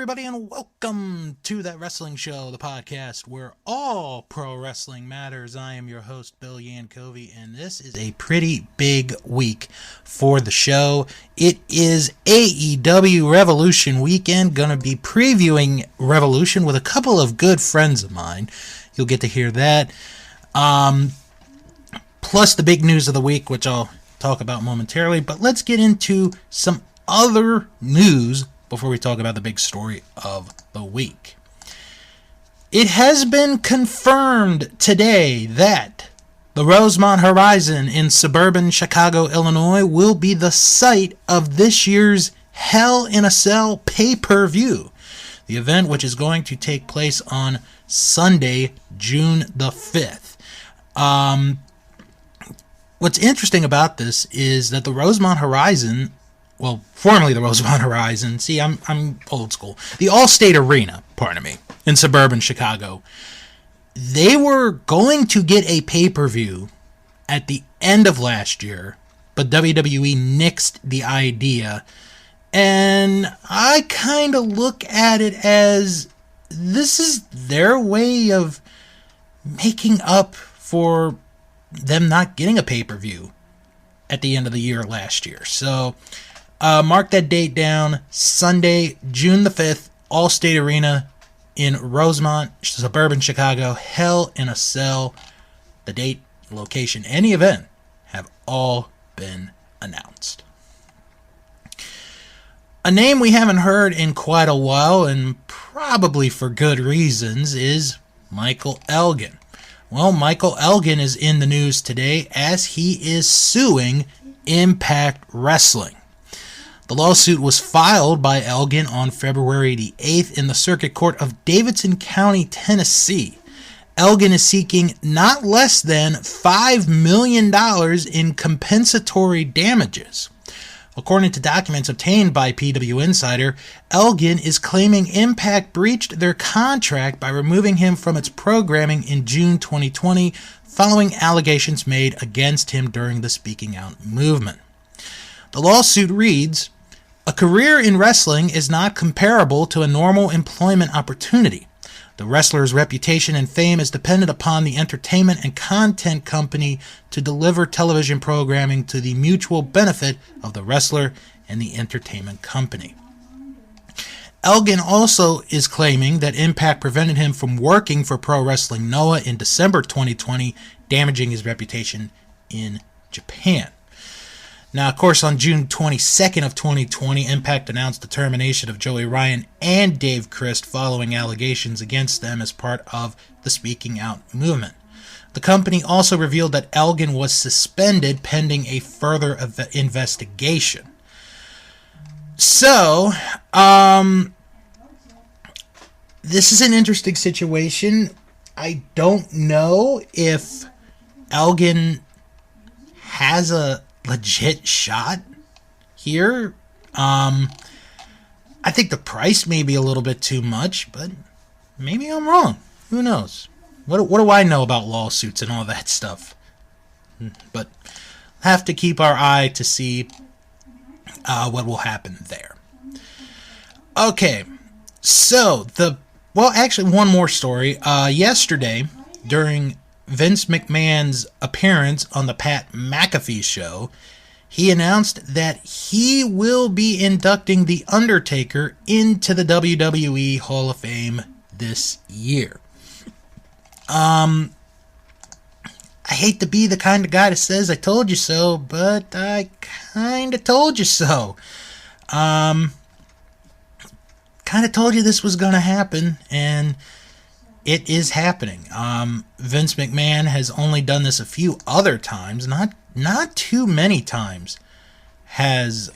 everybody, and welcome to That Wrestling Show, the podcast where all pro wrestling matters. I am your host, Bill Yankovi, and this is a pretty big week for the show. It is AEW Revolution weekend. Gonna be previewing Revolution with a couple of good friends of mine. You'll get to hear that. Plus the big news of the week, which I'll talk about momentarily. But let's get into some other news before we talk about the big story of the week. It has been confirmed today that the Rosemont Horizon in suburban Chicago, Illinois, will be the site of this year's Hell in a Cell pay-per-view. The event, which is going to take place on Sunday, June the 5th. What's interesting about this is that the Rosemont Horizon, well, formerly the Rosemont Horizon. See, I'm old school. The Allstate Arena, pardon me, in suburban Chicago. They were going to get a pay-per-view at the end of last year, but WWE nixed the idea. And I kind of look at it as this is their way of making up for them not getting a pay-per-view at the end of the year last year. So mark that date down, Sunday, June the 5th, Allstate Arena in Rosemont, suburban Chicago, Hell in a Cell. The date, location, and the event have all been announced. A name we haven't heard in quite a while, and probably for good reasons, is Michael Elgin. Well, Michael Elgin is in the news today as he is suing Impact Wrestling. The lawsuit was filed by Elgin on February the 8th in the Circuit Court of Davidson County, Tennessee. Elgin is seeking not less than $5 million in compensatory damages. According to documents obtained by PW Insider, Elgin is claiming Impact breached their contract by removing him from its programming in June 2020 following allegations made against him during the Speaking Out movement. The lawsuit reads, "A career in wrestling is not comparable to a normal employment opportunity. The wrestler's reputation and fame is dependent upon the entertainment and content company to deliver television programming to the mutual benefit of the wrestler and the entertainment company." Elgin also is claiming that Impact prevented him from working for Pro Wrestling Noah in December 2020, damaging his reputation in Japan. Now, of course, on June 22nd of 2020, Impact announced the termination of Joey Ryan and Dave Christ following allegations against them as part of the Speaking Out movement. The company also revealed that Elgin was suspended pending a further investigation. So, this is an interesting situation. I don't know if Elgin has a legit shot here. I think the price may be a little bit too much, but maybe I'm wrong. Who knows? What do I know about lawsuits and all that stuff? But have to keep our eye to see what will happen there. Okay, so actually one more story. Yesterday, during Vince McMahon's appearance on the Pat McAfee show, he announced that he will be inducting The Undertaker into the WWE Hall of Fame this year. I hate to be the kind of guy that says I told you so, but I kind of told you so. Kind of told you this was going to happen, and it is happening. Vince McMahon has only done this a few other times, not too many times has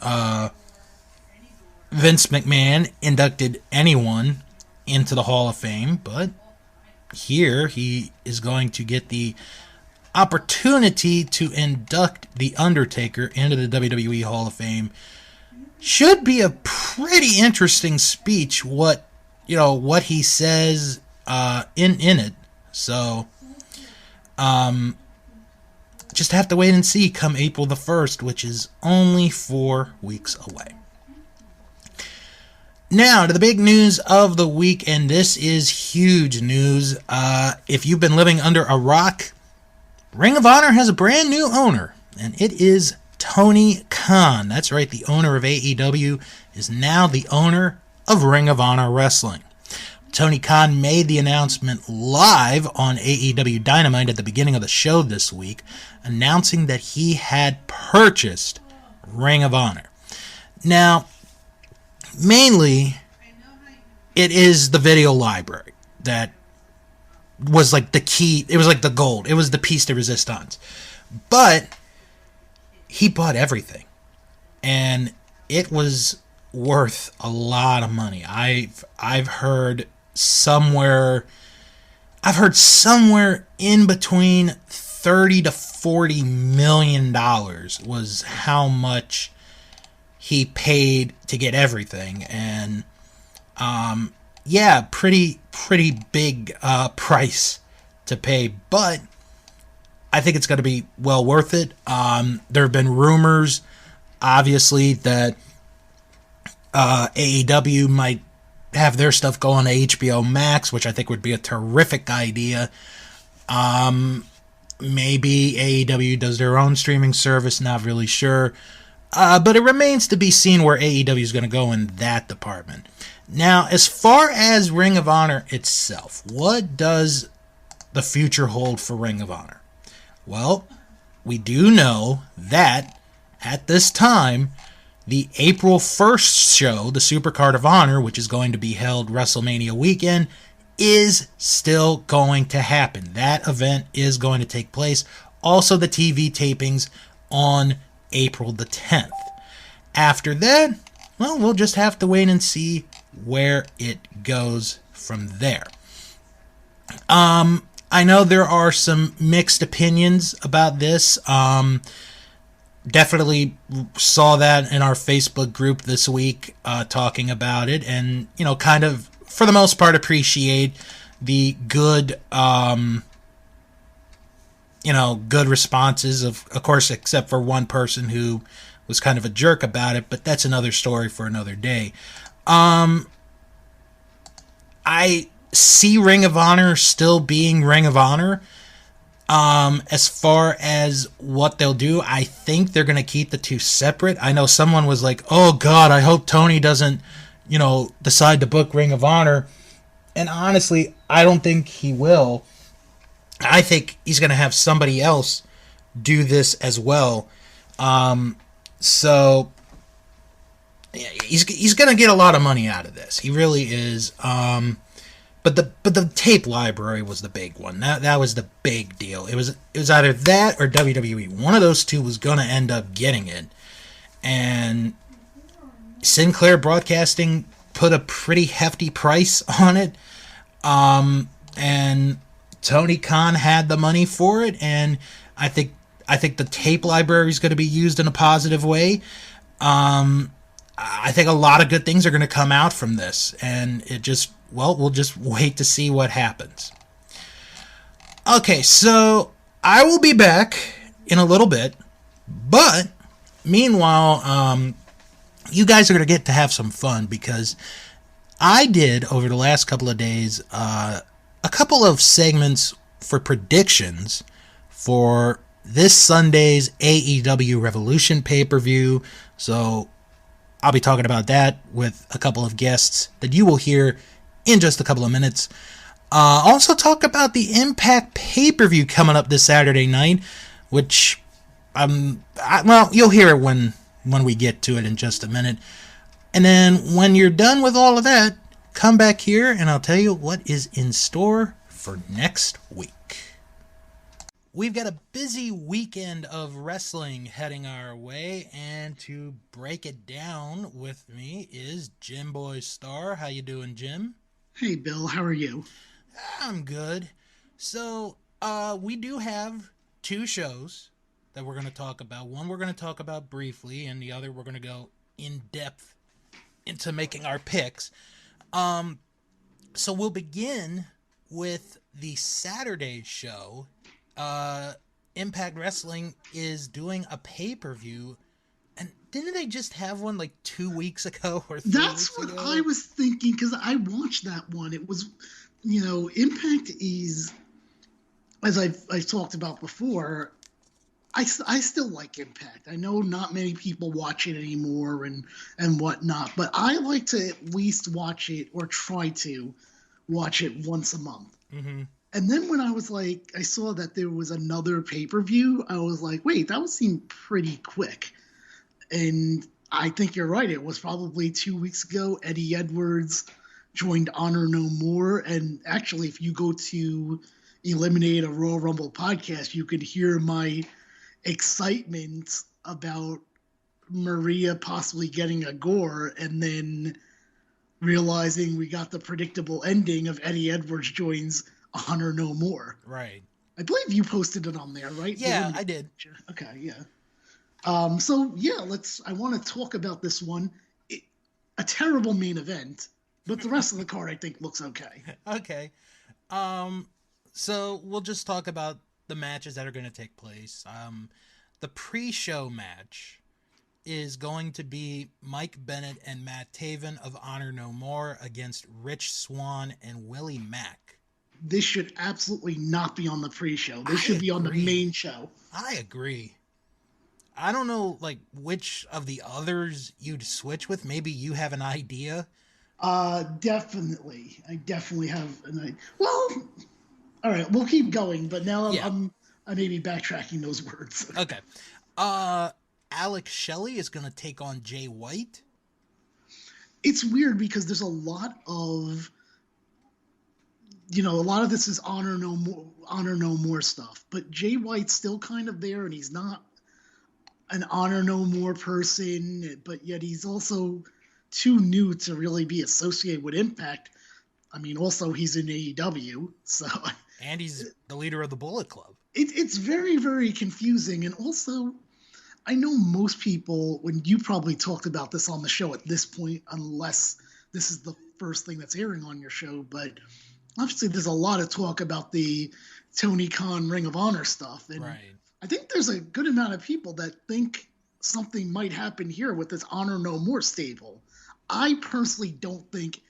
Vince McMahon inducted anyone into the Hall of Fame, but here he is going to get the opportunity to induct The Undertaker into the WWE Hall of Fame. Should be a pretty interesting speech, what he says in it. So just have to wait and see come April the 1st, which is only 4 weeks away. Now, to the big news of the week, and this is huge news. If you've been living under a rock, Ring of Honor has a brand new owner, and it is Tony Khan. That's right, the owner of AEW is now the owner of Ring of Honor Wrestling. Tony Khan made the announcement live on AEW Dynamite at the beginning of the show this week, announcing that he had purchased Ring of Honor. Now, mainly, it is the video library that was like the key. It was like the gold. It was the piece de resistance. But he bought everything, and it was worth a lot of money. I've heard somewhere in between $30 to $40 million was how much he paid to get everything. And pretty big price to pay, but I think it's going to be well worth it. There have been rumors, obviously, that AEW might have their stuff go on to HBO Max, which I think would be a terrific idea. Maybe AEW does their own streaming service, not really sure. But it remains to be seen where AEW is going to go in that department. Now, as far as Ring of Honor itself, what does the future hold for Ring of Honor? Well, we do know that at this time, the April 1st show, the Supercard of Honor, which is going to be held WrestleMania weekend, is still going to happen. That event is going to take place. Also, the TV tapings on April the 10th. After that, well, we'll just have to wait and see where it goes from there. I know there are some mixed opinions about this. Definitely saw that in our Facebook group this week, talking about it, and kind of for the most part appreciate the good good responses of course, except for one person who was kind of a jerk about it, but that's another story for another day. I see Ring of Honor still being Ring of Honor. As far as what they'll do, I think they're going to keep the two separate. I know someone was like, oh God, I hope Tony doesn't, decide to book Ring of Honor. And honestly, I don't think he will. I think he's going to have somebody else do this as well. So he's going to get a lot of money out of this. He really is. But the tape library was the big one. That was the big deal. It was either that or WWE. One of those two was going to end up getting it. And Sinclair Broadcasting put a pretty hefty price on it. And Tony Khan had the money for it, and I think the tape library is going to be used in a positive way. I think a lot of good things are going to come out from this, and we'll just wait to see what happens. Okay, so I will be back in a little bit, but meanwhile, you guys are going to get to have some fun, because I did, over the last couple of days, a couple of segments for predictions for this Sunday's AEW Revolution pay-per-view. So I'll be talking about that with a couple of guests that you will hear in just a couple of minutes. Also talk about the Impact pay-per-view coming up this Saturday night, which, you'll hear it when we get to it in just a minute. And then when you're done with all of that, come back here and I'll tell you what is in store for next week. We've got a busy weekend of wrestling heading our way, and to break it down with me is Jim Boy Star. How you doing, Jim? Hey, Bill. How are you? I'm good. So, we do have two shows that we're going to talk about. One we're going to talk about briefly, and the other we're going to go in depth into making our picks. So we'll begin with the Saturday show. Impact Wrestling is doing a pay-per-view, and Didn't they just have one like 2 weeks ago or 3 weeks That's what ago? I was thinking because I watched that one. It was, Impact is, as I've talked about before, I still like Impact. I know not many people watch it anymore and whatnot, but I like to at least watch it or try to watch it once a month. Mm-hmm. And then when I saw that there was another pay per view, I was like, wait, that would seem pretty quick. And I think you're right. It was probably 2 weeks ago. Eddie Edwards joined Honor No More. And actually, if you go to Eliminate a Royal Rumble podcast, you could hear my excitement about Maria possibly getting a gore and then realizing we got the predictable ending of Eddie Edwards joins Honor No More. Right. I believe you posted it on there, right? Yeah, I did. Okay, yeah. I want to talk about this one. A terrible main event, but the rest of the card I think looks okay. Okay. So we'll just talk about the matches that are going to take place. The pre-show match is going to be Mike Bennett and Matt Taven of Honor No More against Rich Swann and Willie Mack. This should absolutely not be on the pre-show. This should be on the main show. I agree. I don't know, which of the others you'd switch with. Maybe you have an idea. Definitely. I definitely have an idea. Well, all right, we'll keep going, but now I may be backtracking those words. Okay. Alex Shelley is going to take on Jay White. It's weird because there's a lot of this is Honor No More stuff, but Jay White's still kind of there, and he's not an Honor No More person, but yet he's also too new to really be associated with Impact. I mean, also he's in AEW, so and he's the leader of the Bullet Club. It's very, very confusing, and also I know most people, when you probably talked about this on the show at this point, unless this is the first thing that's airing on your show, but obviously there's a lot of talk about the Tony Khan Ring of Honor stuff, and right. I think there's a good amount of people that think something might happen here with this Honor No More stable. I personally don't think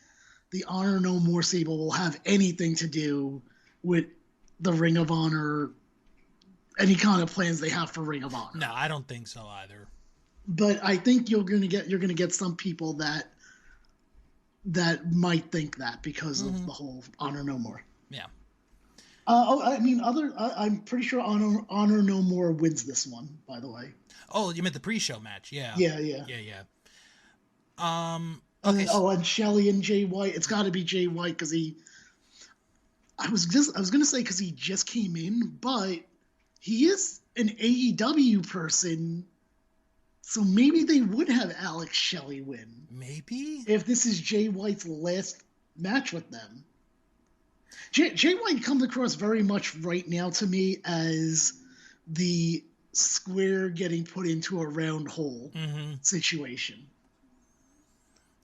the Honor No More stable will have anything to do with the Ring of Honor, any kind of plans they have for Ring of Honor. No, I don't think so either. But I think you're gonna get some people that might think that because of the whole Honor No More. Yeah. I'm pretty sure Honor No More wins this one, by the way. Oh, you meant the pre-show match? Yeah. Yeah. Okay. And Shelley and Jay White. It's got to be Jay White because I was gonna say because he just came in, but he is an AEW person, so maybe they would have Alex Shelley win. Maybe if this is Jay White's last match with them. Jay White comes across very much right now to me as the square getting put into a round hole situation.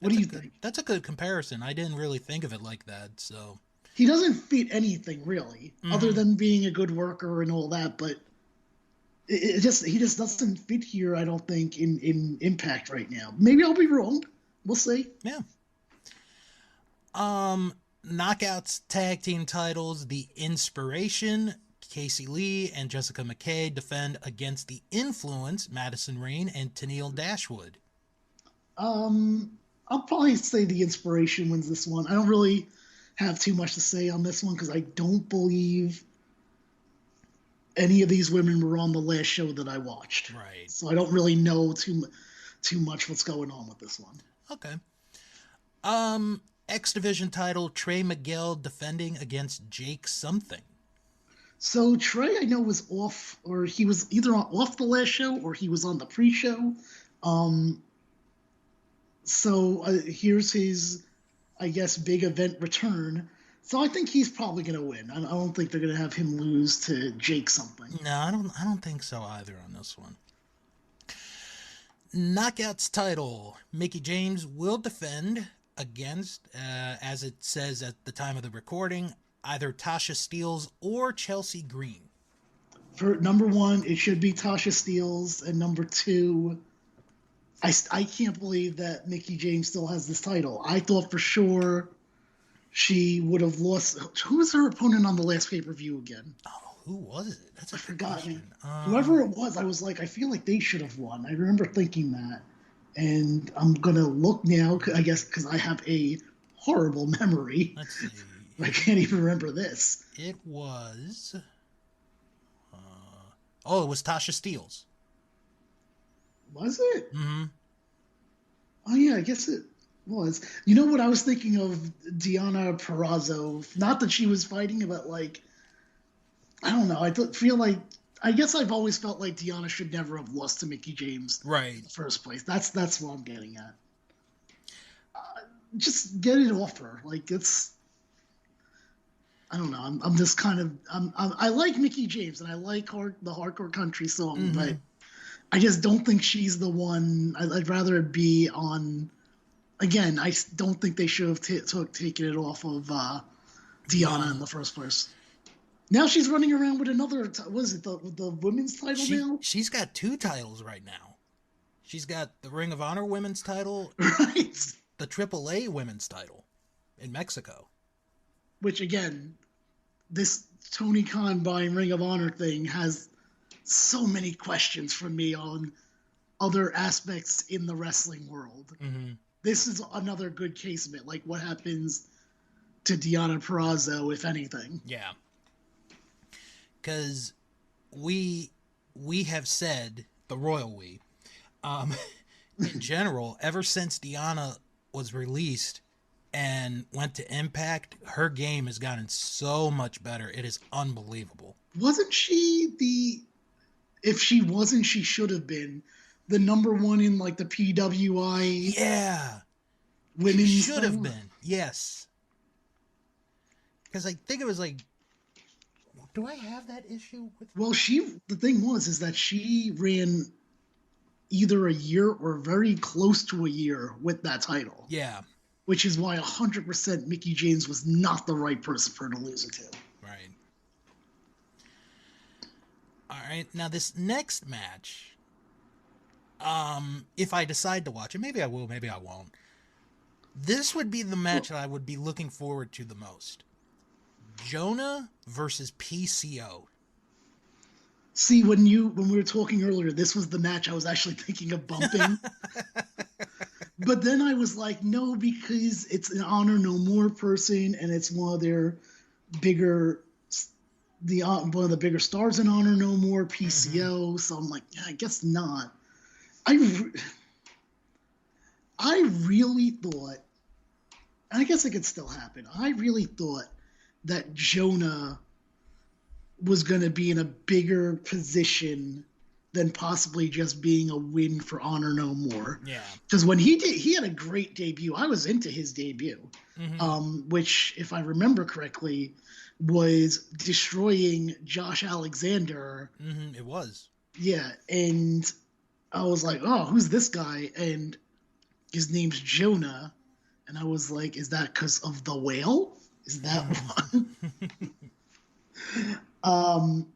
What do you think? That's a good comparison. I didn't really think of it like that. So he doesn't fit anything really, other than being a good worker and all that. But he just doesn't fit here. I don't think in Impact right now. Maybe I'll be wrong. We'll see. Yeah. Knockouts tag team titles. The Inspiration, Casey Lee and Jessica McKay defend against the Influence, Madison Rayne and Tennille Dashwood. I'll probably say the Inspiration wins this one. I don't really have too much to say on this one because I don't believe any of these women were on the last show that I watched. Right. So I don't really know too much what's going on with this one. Okay. X Division title, Trey Miguel defending against Jake something. So Trey, I know, was off, or he was either off the last show or he was on the pre-show. So here's his, I guess, big event return. So I think he's probably going to win. I don't think they're going to have him lose to Jake something. No, I don't think so either on this one. Knockouts title, Mickie James will defend against, as it says at the time of the recording, either Tasha Steelz or Chelsea Green. For number one, it should be Tasha Steelz, and number two, I can't believe that Mickie James still has this title. I thought for sure she would have lost. Who was her opponent on the last pay-per-view again? Oh, who was it? That's a I good forgot. question. Whoever it was, I was like, I feel like they should have won. I remember thinking that. And I'm going to look now, I guess, because I have a horrible memory. Let's see. I can't even remember this. It was... it was Tasha Steelz. Was it? Mm-hmm. Oh, yeah, I guess it was. You know what I was thinking of? Deonna Purrazzo. Not that she was fighting, but like, I don't know. Feel like, I guess I've always felt like Deonna should never have lost to Mickie James right. in the first place. That's what I'm getting at. Just get it off her. Like, it's, I don't know. I'm just kind of, I like Mickie James and I like the Hardcore Country song, but I just don't think she's the one. I'd rather it be on. Again, I don't think they should have taken it off of Deonna in the first place. Now she's running around with another. What is it? The women's title now? She's got 2 titles right now. She's got the Ring of Honor women's title, right? The AAA women's title in Mexico. Which again, this Tony Khan buying Ring of Honor thing has so many questions from me on other aspects in the wrestling world. Mm-hmm. This is another good case of it. Like, what happens to Deonna Purrazzo, if anything? Yeah. Because we have said, the royal we, in general, ever since Deonna was released and went to Impact, her game has gotten so much better. It is unbelievable. Wasn't she if she wasn't, she should have been the number 1 in like the PWI. Yeah. Women's she should have been. Yes. Because I think it was like, do I have that issue with? Well, the thing is that she ran either a year or very close to a year with that title. Yeah. Which is why 100% Mickie James was not the right person for her to lose it to. Right. All right. Now this next match, if I decide to watch it, maybe I will, maybe I won't. This would be the match that I would be looking forward to the most. Jonah versus PCO. See, when we were talking earlier, this was the match I was actually thinking of bumping. But then I was like, no, because it's an Honor No More person, and it's one of their bigger, one of the bigger stars in Honor No More, PCO. Mm-hmm. So I'm like, yeah, I guess not. I really thought, and I guess it could still happen. I really thought that Jonah was going to be in a bigger position than possibly just being a win for Honor No More. Yeah. Because when he had a great debut. I was into his debut, which, if I remember correctly, was destroying Josh Alexander. Mm-hmm. It was. Yeah, and I was like, oh, who's this guy? And his name's Jonah. And I was like, is that because of the whale? Is that one?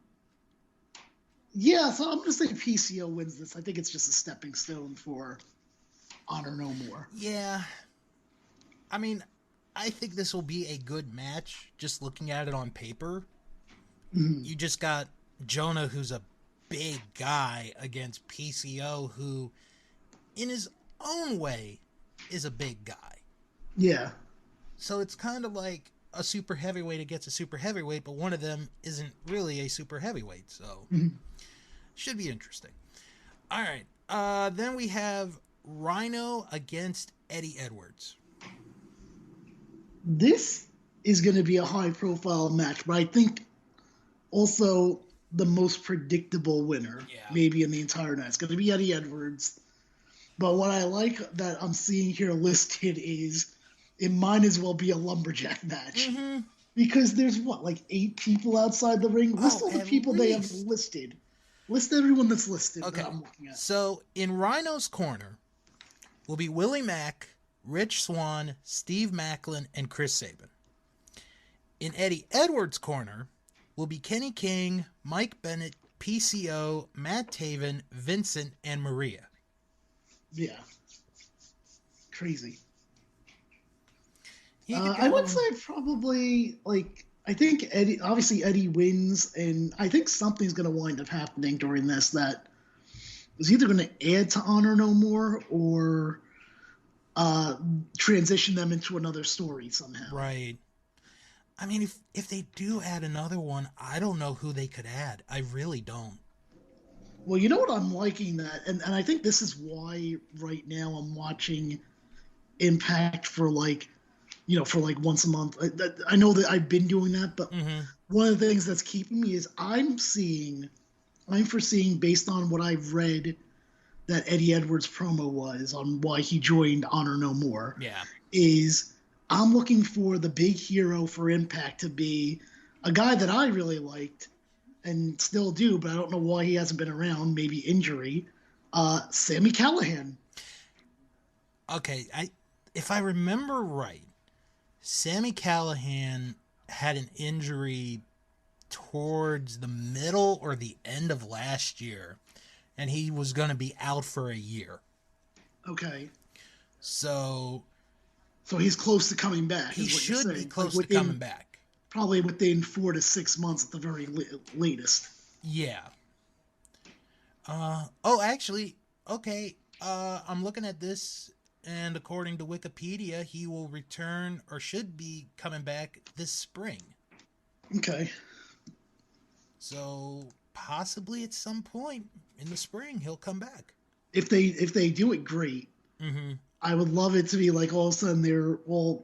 Yeah, so I'm going to say PCO wins this. I think it's just a stepping stone for Honor No More. Yeah. I mean, I think this will be a good match, just looking at it on paper. Mm-hmm. You just got Jonah, who's a big guy, against PCO, who, in his own way, is a big guy. Yeah. So it's kind of like a super heavyweight against a super heavyweight, but one of them isn't really a super heavyweight, so should be interesting. All right. Then we have Rhino against Eddie Edwards. This is going to be a high-profile match, but I think also the most predictable winner, maybe in the entire night. It's going to be Eddie Edwards. But what I like that I'm seeing here listed is it might as well be a lumberjack match. Mm-hmm. Because there's, like 8 people outside the ring? List all the people they have listed. List everyone that's listed that I'm looking at. So, in Rhino's corner will be Willie Mack, Rich Swann, Steve Macklin, and Chris Sabin. In Eddie Edwards' corner will be Kenny King, Mike Bennett, PCO, Matt Taven, Vincent, and Maria. Yeah. Crazy. I I would say probably, like, I think Eddie wins, and I think something's going to wind up happening during this that is either going to add to Honor No More or transition them into another story somehow. Right. I mean, if they do add another one, I don't know who they could add. I really don't. Well, you know what I'm liking that, and I think this is why right now I'm watching Impact for like once a month. I know that I've been doing that, but one of the things that's keeping me is I'm foreseeing based on what I've read that Eddie Edwards promo was on why he joined Honor No More. Yeah. Is I'm looking for the big hero for Impact to be a guy that I really liked and still do, but I don't know why he hasn't been around, maybe injury, Sami Callihan. Okay, if I remember right, Sami Callihan had an injury towards the middle or the end of last year, and he was going to be out for a year. Okay. So he's close to coming back. He should be close to coming back. Probably within 4 to 6 months at the very latest. Yeah. Actually, okay. I'm looking at this, and according to Wikipedia, he will return or should be coming back this spring. Okay. So possibly at some point in the spring he'll come back. If they do it, great. Mm-hmm. I would love it to be like all of a sudden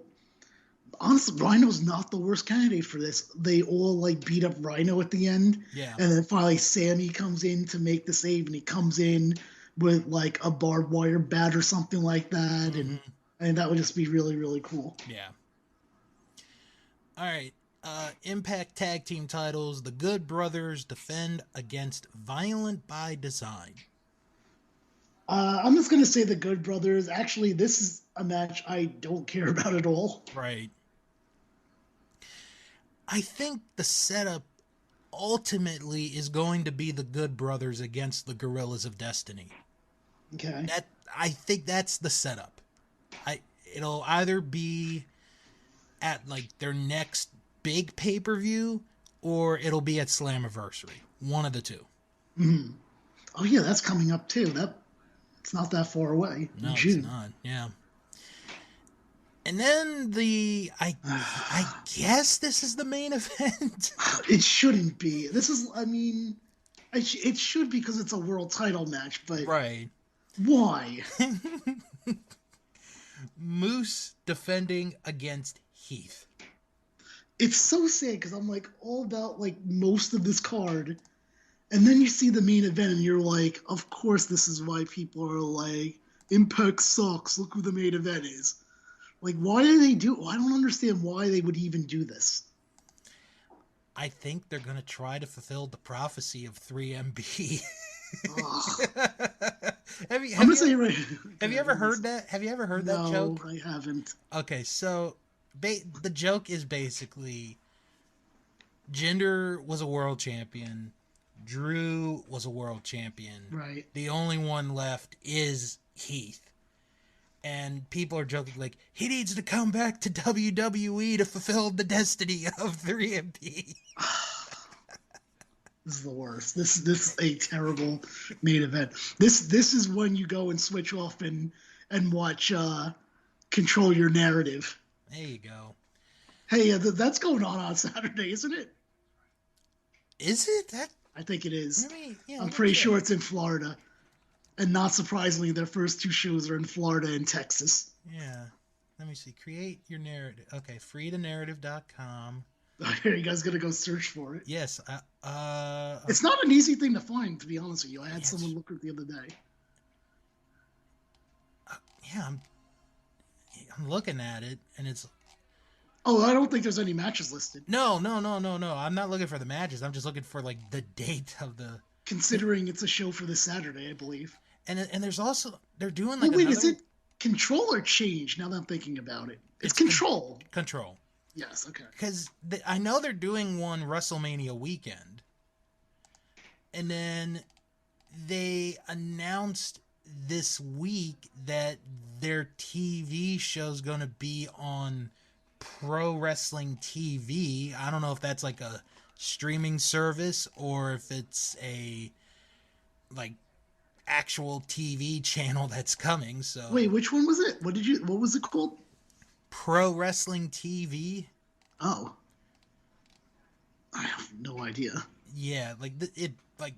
honestly, Rhino's not the worst candidate for this. They all like beat up Rhino at the end. Yeah. And then finally Sammy comes in to make the save, and he comes in with like a barbed wire bat or something like that. And that would just be really, really cool. Yeah. All right. Impact Tag Team titles. The Good Brothers defend against Violent by Design. I'm just going to say the Good Brothers. Actually, this is a match I don't care about at all. Right. I think the setup ultimately is going to be the Good Brothers against the Gorillas of Destiny. Okay. I think that's the setup. It'll either be at like their next big pay-per-view, or it'll be at Slammiversary. One of the two. Mm-hmm. Oh yeah, that's coming up too. It's not that far away. No, June. It's not. Yeah. And then I guess this is the main event. It shouldn't be. This is, I mean, it should be because it's a world title match, but right. Why? Moose defending against Heath. It's so sad because I'm like all about like most of this card, and then you see the main event and you're like, of course this is why people are like, Impact sucks. Look who the main event is. Like, why do they do? I don't understand why they would even do this. I think they're gonna try to fulfill the prophecy of 3MB. Have you ever heard that? Have you ever heard that joke? No, I haven't. Okay, so the joke is basically Jinder was a world champion, Drew was a world champion. Right. The only one left is Heath. And people are joking like, he needs to come back to WWE to fulfill the destiny of 3MB. This is the worst. This is a terrible main event. This is when you go and switch off and watch Control Your Narrative. There you go. Hey, that's going on Saturday, isn't it? Is it? I think it is. Yeah, I'm pretty sure it's in Florida. And not surprisingly, their first two shows are in Florida and Texas. Yeah. Let me see. Create your narrative. Okay, freethenarrative.com. Are you guys gonna go search for it? Yes. It's not an easy thing to find, to be honest with you. I had someone look at it the other day. Yeah, I'm looking at it, and it's... Oh, I don't think there's any matches listed. No. I'm not looking for the matches. I'm just looking for, like, the date of the... Considering it's a show for this Saturday, I believe. And there's also... They're doing, like, wait, is it Control or Change, now that I'm thinking about it? It's Control. Control. Yes, okay. Because I know they're doing one WrestleMania weekend. And then they announced this week that their TV show's going to be on Pro Wrestling TV. I don't know if that's like a streaming service or if it's a like actual TV channel that's coming. So wait, which one was it? What was it called? Pro Wrestling TV. Oh, I have no idea. Yeah,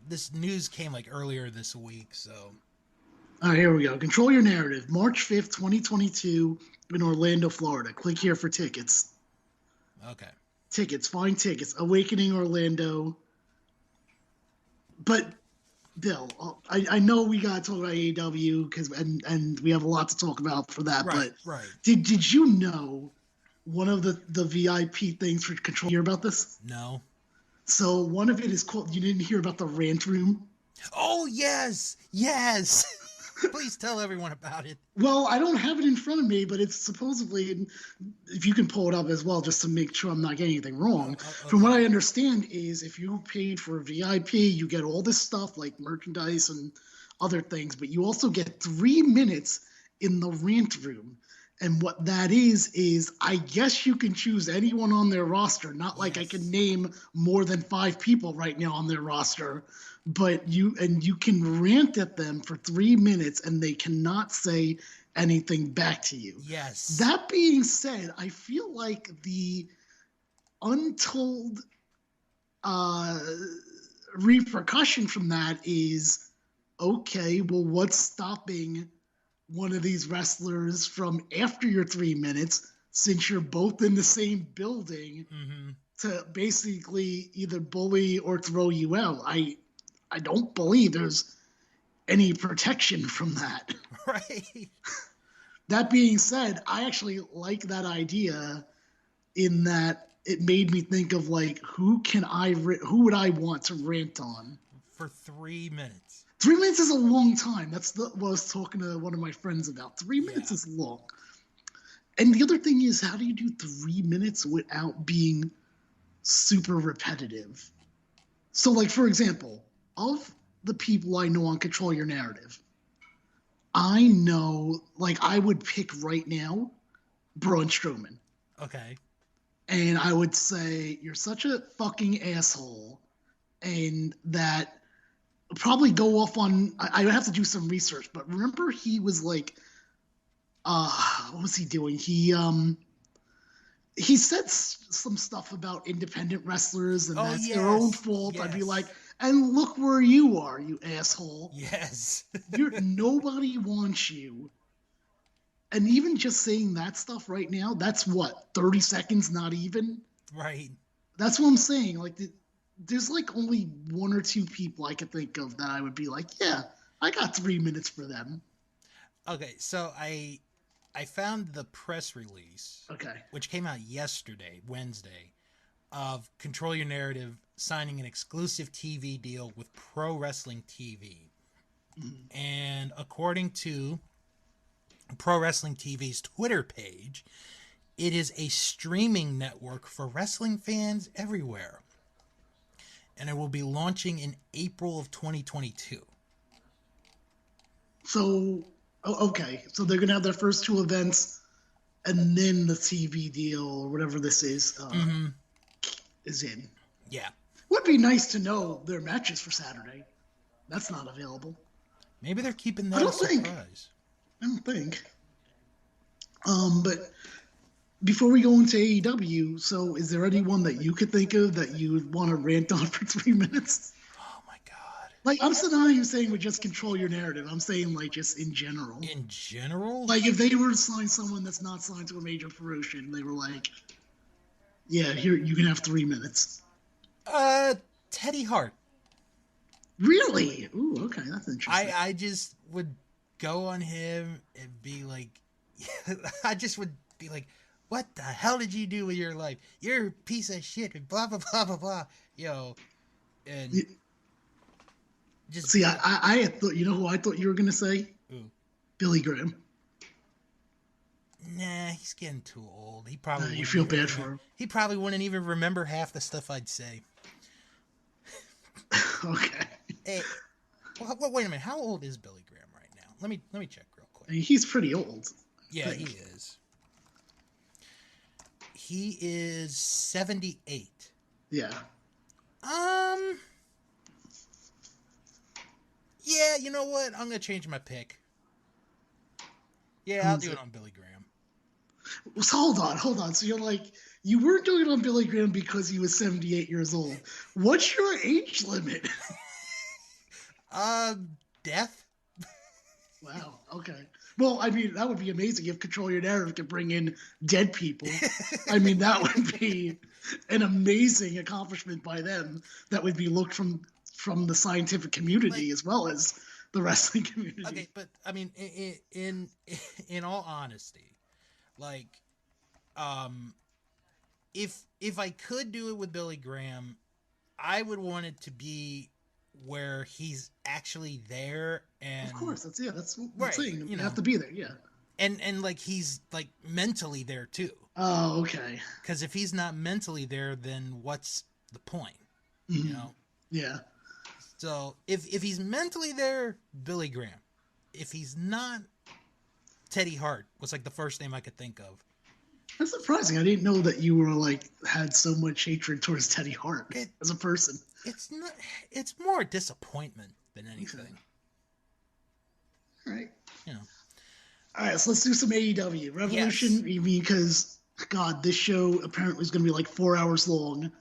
this news came like earlier this week. So all right, here we go. Control Your Narrative, March 5th, 2022, in Orlando, Florida. Click here for tickets. Okay. Tickets, find tickets. Awakening Orlando. But Bill, I know we got to talk about AEW and we have a lot to talk about for that. Right, but right. Did you know one of the VIP things for Control? Hear about this? No. So one of it is called. You didn't hear about the rant room? Oh yes. Please tell everyone about it. Well, I don't have it in front of me, but it's supposedly, if you can pull it up as well, just to make sure I'm not getting anything wrong. Okay. From what I understand is if you paid for VIP, you get all this stuff like merchandise and other things, but you also get 3 minutes in the rant room. And what that is I guess you can choose anyone on their roster. Not like I can name more than 5 people right now on their roster, but you can rant at them for 3 minutes and they cannot say anything back to you. Yes. That being said, I feel like the untold repercussion from that is, okay, well, what's stopping one of these wrestlers from after your 3 minutes, since you're both in the same building, to basically either bully or throw you out? I don't believe there's any protection from that. Right. That being said, I actually like that idea in that it made me think of like, who would I want to rant on? For 3 minutes. 3 minutes is a long time. That's what I was talking to one of my friends about. 3 minutes is long. And the other thing is, how do you do 3 minutes without being super repetitive? So, like, for example, of the people I know on Control Your Narrative, I know, like, I would pick right now Braun Strowman. Okay. And I would say, you're such a fucking asshole, and that probably go off on, I would have to do some research, but remember he was like, what was he doing? He said some stuff about independent wrestlers and that's their own fault. Yes. I'd be like, and look where you are, you asshole. Yes. Nobody wants you. And even just saying that stuff right now, that's what, 30 seconds, not even? Right. That's what I'm saying. Like, there's like only 1 or 2 people I could think of that I would be like, yeah, I got 3 minutes for them. Okay, so I found the press release, which came out yesterday, Wednesday, of Control Your Narrative signing an exclusive TV deal with Pro Wrestling TV. Mm-hmm. And according to Pro Wrestling TV's Twitter page, it is a streaming network for wrestling fans everywhere. And it will be launching in April of 2022. So, okay. So they're going to have their first 2 events, and then the TV deal, or whatever this is in. Yeah. Would be nice to know their matches for Saturday. That's not available. Maybe they're keeping that a surprise. I don't think. But before we go into AEW, so is there anyone that you could think of that you would want to rant on for 3 minutes? Oh my god! Like, I'm not even saying we just Control Your Narrative. I'm saying like just in general. In general, like if they were to sign someone that's not signed to a major promotion, they were like, "Yeah, here you can have 3 minutes." Teddy Hart. Really? Ooh, okay, that's interesting. I just would go on him and be like, I just would be like, what the hell did you do with your life? You're a piece of shit and blah, blah, blah, blah, blah. And just... See, I had thought, you know who I thought you were going to say? Who? Billy Graham. Nah, he's getting too old. He probably you feel bad for him? He probably wouldn't even remember half the stuff I'd say. Okay. Hey, wait a minute. How old is Billy Graham right now? let me check real quick. I mean, he's pretty old. Yeah, he is. He is 78. Yeah. Yeah, you know what? I'm gonna change my pick. Yeah, I'll do it on Billy Graham. So hold on. So you're like, you weren't doing it on Billy Graham because he was 78 years old. What's your age limit? Death. Wow. Okay. Well, I mean, that would be amazing if Control Your Narrative could bring in dead people. I mean, that would be an amazing accomplishment by them. That would be looked from the scientific community as well as the wrestling community. Okay, but I mean, in all honesty, like, if I could do it with Billy Graham, I would want it to be where he's actually there, and of course, that's what right, I'm saying. You know, have to be there, yeah. And like he's like mentally there too. Oh, okay. Because if he's not mentally there, then what's the point? Mm-hmm. You know? Yeah. So if he's mentally there, Billy Graham. If he's not, Teddy Hart was like the first name I could think of. That's surprising. I didn't know that you were like had so much hatred towards Teddy Hart as a person. It's not. It's more disappointment than anything. All right. You know. All right. So let's do some AEW Revolution. Yes. Because God, this show apparently is going to be like 4 hours long.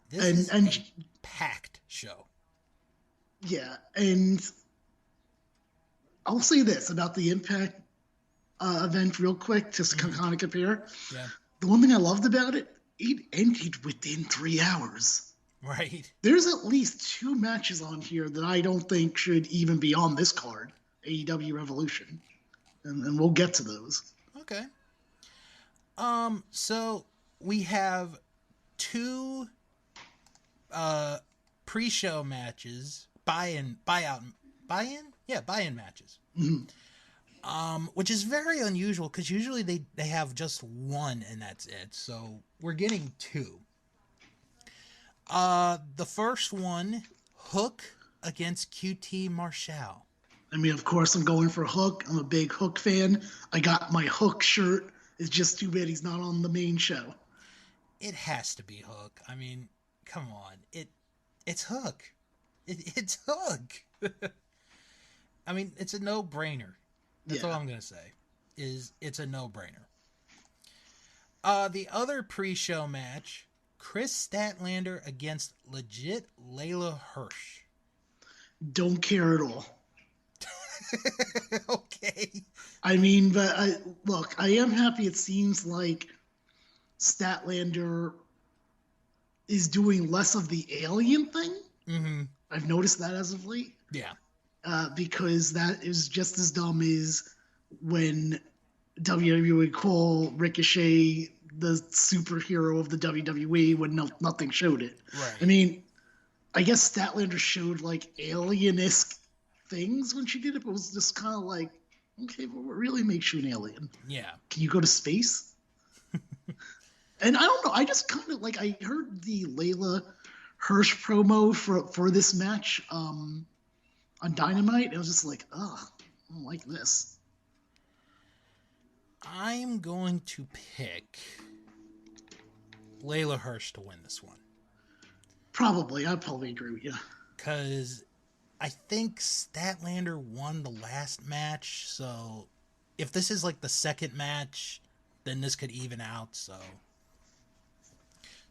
This is a packed show. Yeah, and I'll say this about the Impact event real quick, just to kind of compare. Yeah. The one thing I loved about it ended within 3 hours. Right. There's at least 2 matches on here that I don't think should even be on this card, AEW Revolution. And we'll get to those. Okay. So we have 2 pre-show matches, buy-in matches. Mm-hmm. Which is very unusual because usually they have just 1 and that's it. So we're getting 2. The first one, Hook against QT Marshall. I mean, of course, I'm going for Hook. I'm a big Hook fan. I got my Hook shirt. It's just too bad he's not on the main show. It has to be Hook. I mean, come on. It's Hook. It's Hook. I mean, it's a no-brainer. That's all I'm going to say. It's a no-brainer. The other pre-show match, Chris Statlander against legit Laila Hersh. Don't care at all. Okay. I mean, but look, I am happy it seems like Statlander is doing less of the alien thing. Mm-hmm. I've noticed that as of late. Yeah. Because that is just as dumb as when WWE would call Ricochet the superhero of the WWE when nothing showed it. Right. I mean, I guess Statlander showed like alien-esque things when she did it, but it was just kind of like, okay, but what really makes you an alien? Yeah. Can you go to space? And I don't know. I just kind of like, I heard the Laila Hersh promo for this match on Dynamite. It was just like, ugh, I don't like this. I'm going to pick Laila Hersh to win this one. Probably. I'd probably agree with you. Because I think Statlander won the last match, so if this is like the second match, then this could even out, so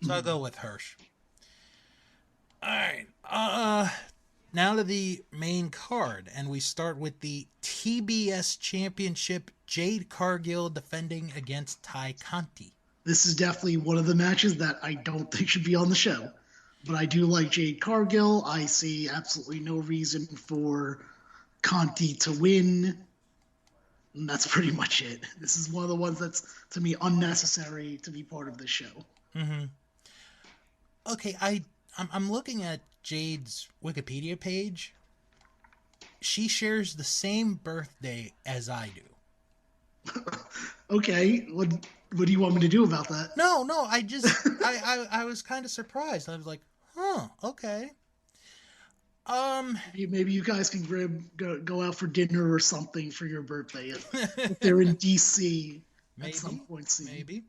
I'll go with Hersh. Alright, now to the main card, and we start with the TBS Championship, Jade Cargill defending against Ty Conti. This is definitely one of the matches that I don't think should be on the show. But I do like Jade Cargill. I see absolutely no reason for Conti to win. And that's pretty much it. This is one of the ones that's, to me, unnecessary to be part of this show. Mm-hmm. Okay, I'm looking at Jade's Wikipedia page. She shares the same birthday as I do. Okay, what do you want me to do about that? No, I just I was kind of surprised. I was like, huh, okay. Maybe you guys can go out for dinner or something for your birthday if they're in DC at some maybe, point soon. maybe.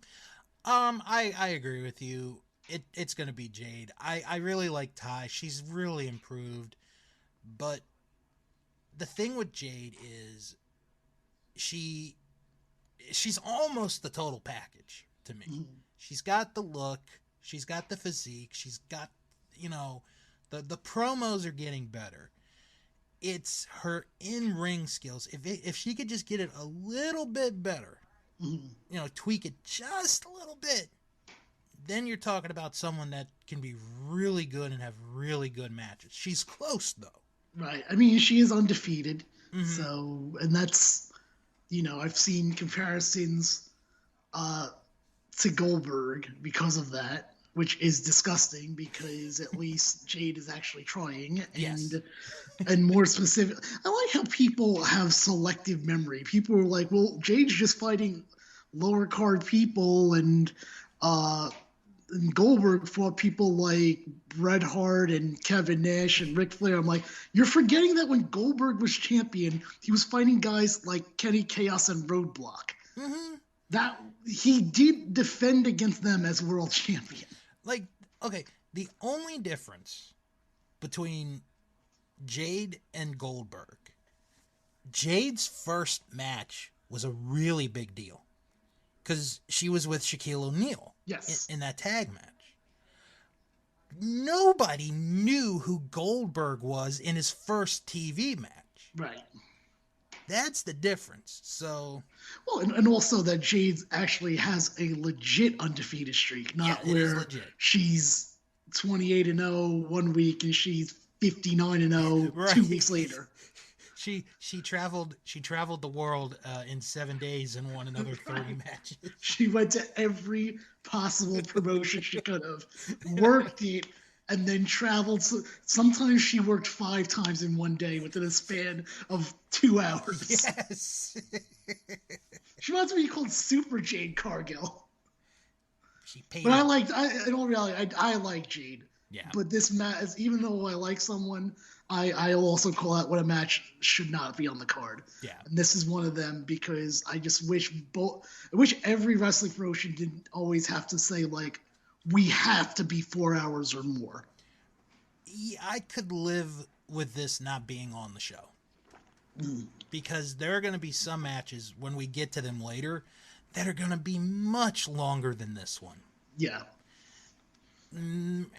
I agree with you. It's gonna be Jade. I really like Ty. She's really improved, but the thing with Jade is she she's almost the total package to me. Mm-hmm. She's got the look, she's got the physique, she's got, you know, the promos are getting better. It's her in-ring skills. If she could just get it a little bit better, Mm-hmm. you know, tweak it just a little bit, then you're talking about someone that can be really good and have really good matches. She's close though. Right. I mean, she is undefeated. Mm-hmm. So, and that's, I've seen comparisons uh, to Goldberg because of that, which is disgusting because at least Jade is actually trying. And, Yes. and more specific, I like how people have selective memory. People are like, well, Jade's just fighting lower card people and Goldberg fought people like Bret Hart and Kevin Nash and Ric Flair. I'm like, you're forgetting that when Goldberg was champion, he was fighting guys like Kenny Chaos and Roadblock. Mm-hmm. That he did defend against them as world champion. Like, okay, the only difference between Jade and Goldberg, Jade's first match was a really big deal because she was with Shaquille O'Neal Yes. in that tag match. Nobody knew who Goldberg was in his first TV match. Right. That's the difference. So, well, and also that Jade actually has a legit undefeated streak, not where she's 28-0 one week and she's 59-0 right. 2 weeks later. She traveled the world in 7 days and won another 30 matches. She went to every possible promotion she could have, worked it, and then traveled. Sometimes she worked 5 times in one day within a span of 2 hours. Yes. She wants to be called Super Jade Cargill. She paid. But I don't really, I like Jade. Yeah. But this match, even though I like someone, I'll also call out when a match should not be on the card. Yeah. And this is one of them because I just wish every wrestling promotion didn't always have to say, like, we have to be 4 hours or more. Yeah, I could live with this not being on the show. Because there are going to be some matches when we get to them later that are going to be much longer than this one. Yeah.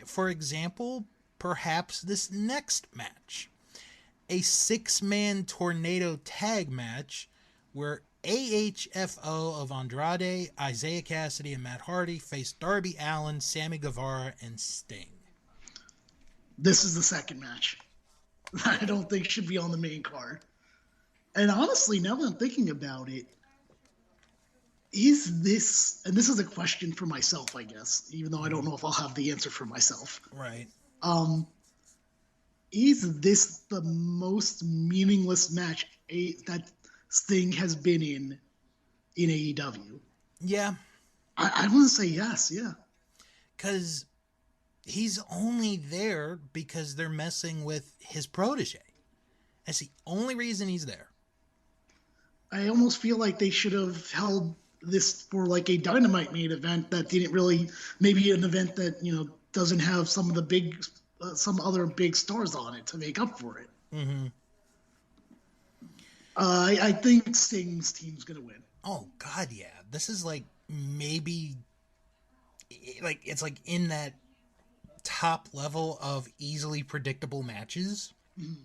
For example, perhaps this next match. A 6-man tornado tag match where AHFO of Andrade, Isaiah Cassidy, and Matt Hardy face Darby Allin, Sammy Guevara, and Sting. This is the second match. I don't think should be on the main card. And honestly, now that I'm thinking about it, is this, and this is a question for myself, I guess, even though I don't know if I'll have the answer for myself. Right. Is this the most meaningless match that Sting has been in AEW? Yeah. I want to say yes, yeah. Because he's only there because they're messing with his protege. That's the only reason he's there. I almost feel like they should have held this for like a Dynamite main event that didn't really, maybe an event that, doesn't have some of the big, some other big stars on it to make up for it. Mm-hmm. I think Sting's team's going to win. Oh, God, yeah. This is like maybe, like, it's like in that top level of easily predictable matches. Mm-hmm.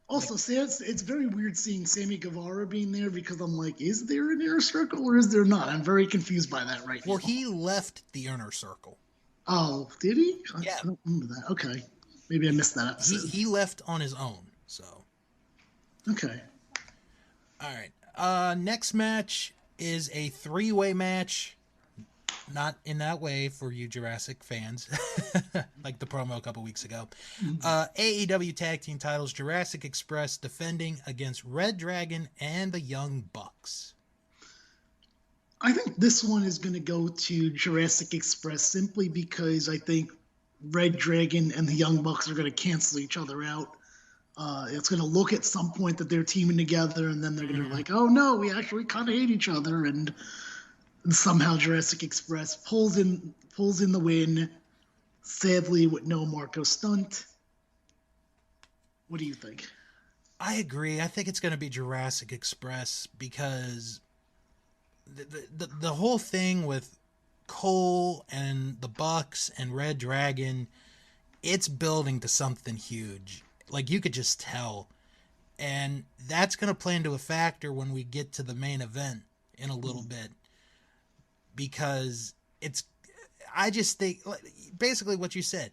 Also, it's very weird seeing Sammy Guevara being there because I'm like, is there an inner circle or is there not? I'm very confused by that right now. Well, he left the inner circle. Oh, did he? Yeah. I don't remember that. Okay. Maybe I missed that episode. He left on his own, so. Okay. All right. Next match is a 3-way match. Not in that way for you Jurassic fans, like the promo a couple weeks ago. AEW Tag Team titles, Jurassic Express defending against Red Dragon and the Young Bucks. I think this one is going to go to Jurassic Express simply because I think Red Dragon and the Young Bucks are going to cancel each other out. It's going to look at some point that they're teaming together, and then they're going to be like, oh no, we actually kind of hate each other. And somehow Jurassic Express pulls in the win, sadly with no Marco Stunt. What do you think? I agree. I think it's going to be Jurassic Express because the whole thing with Cole and the Bucks and Red Dragon, it's building to something huge. Like, you could just tell. And that's going to play into a factor when we get to the main event in a little bit. Because I just think, basically what you said,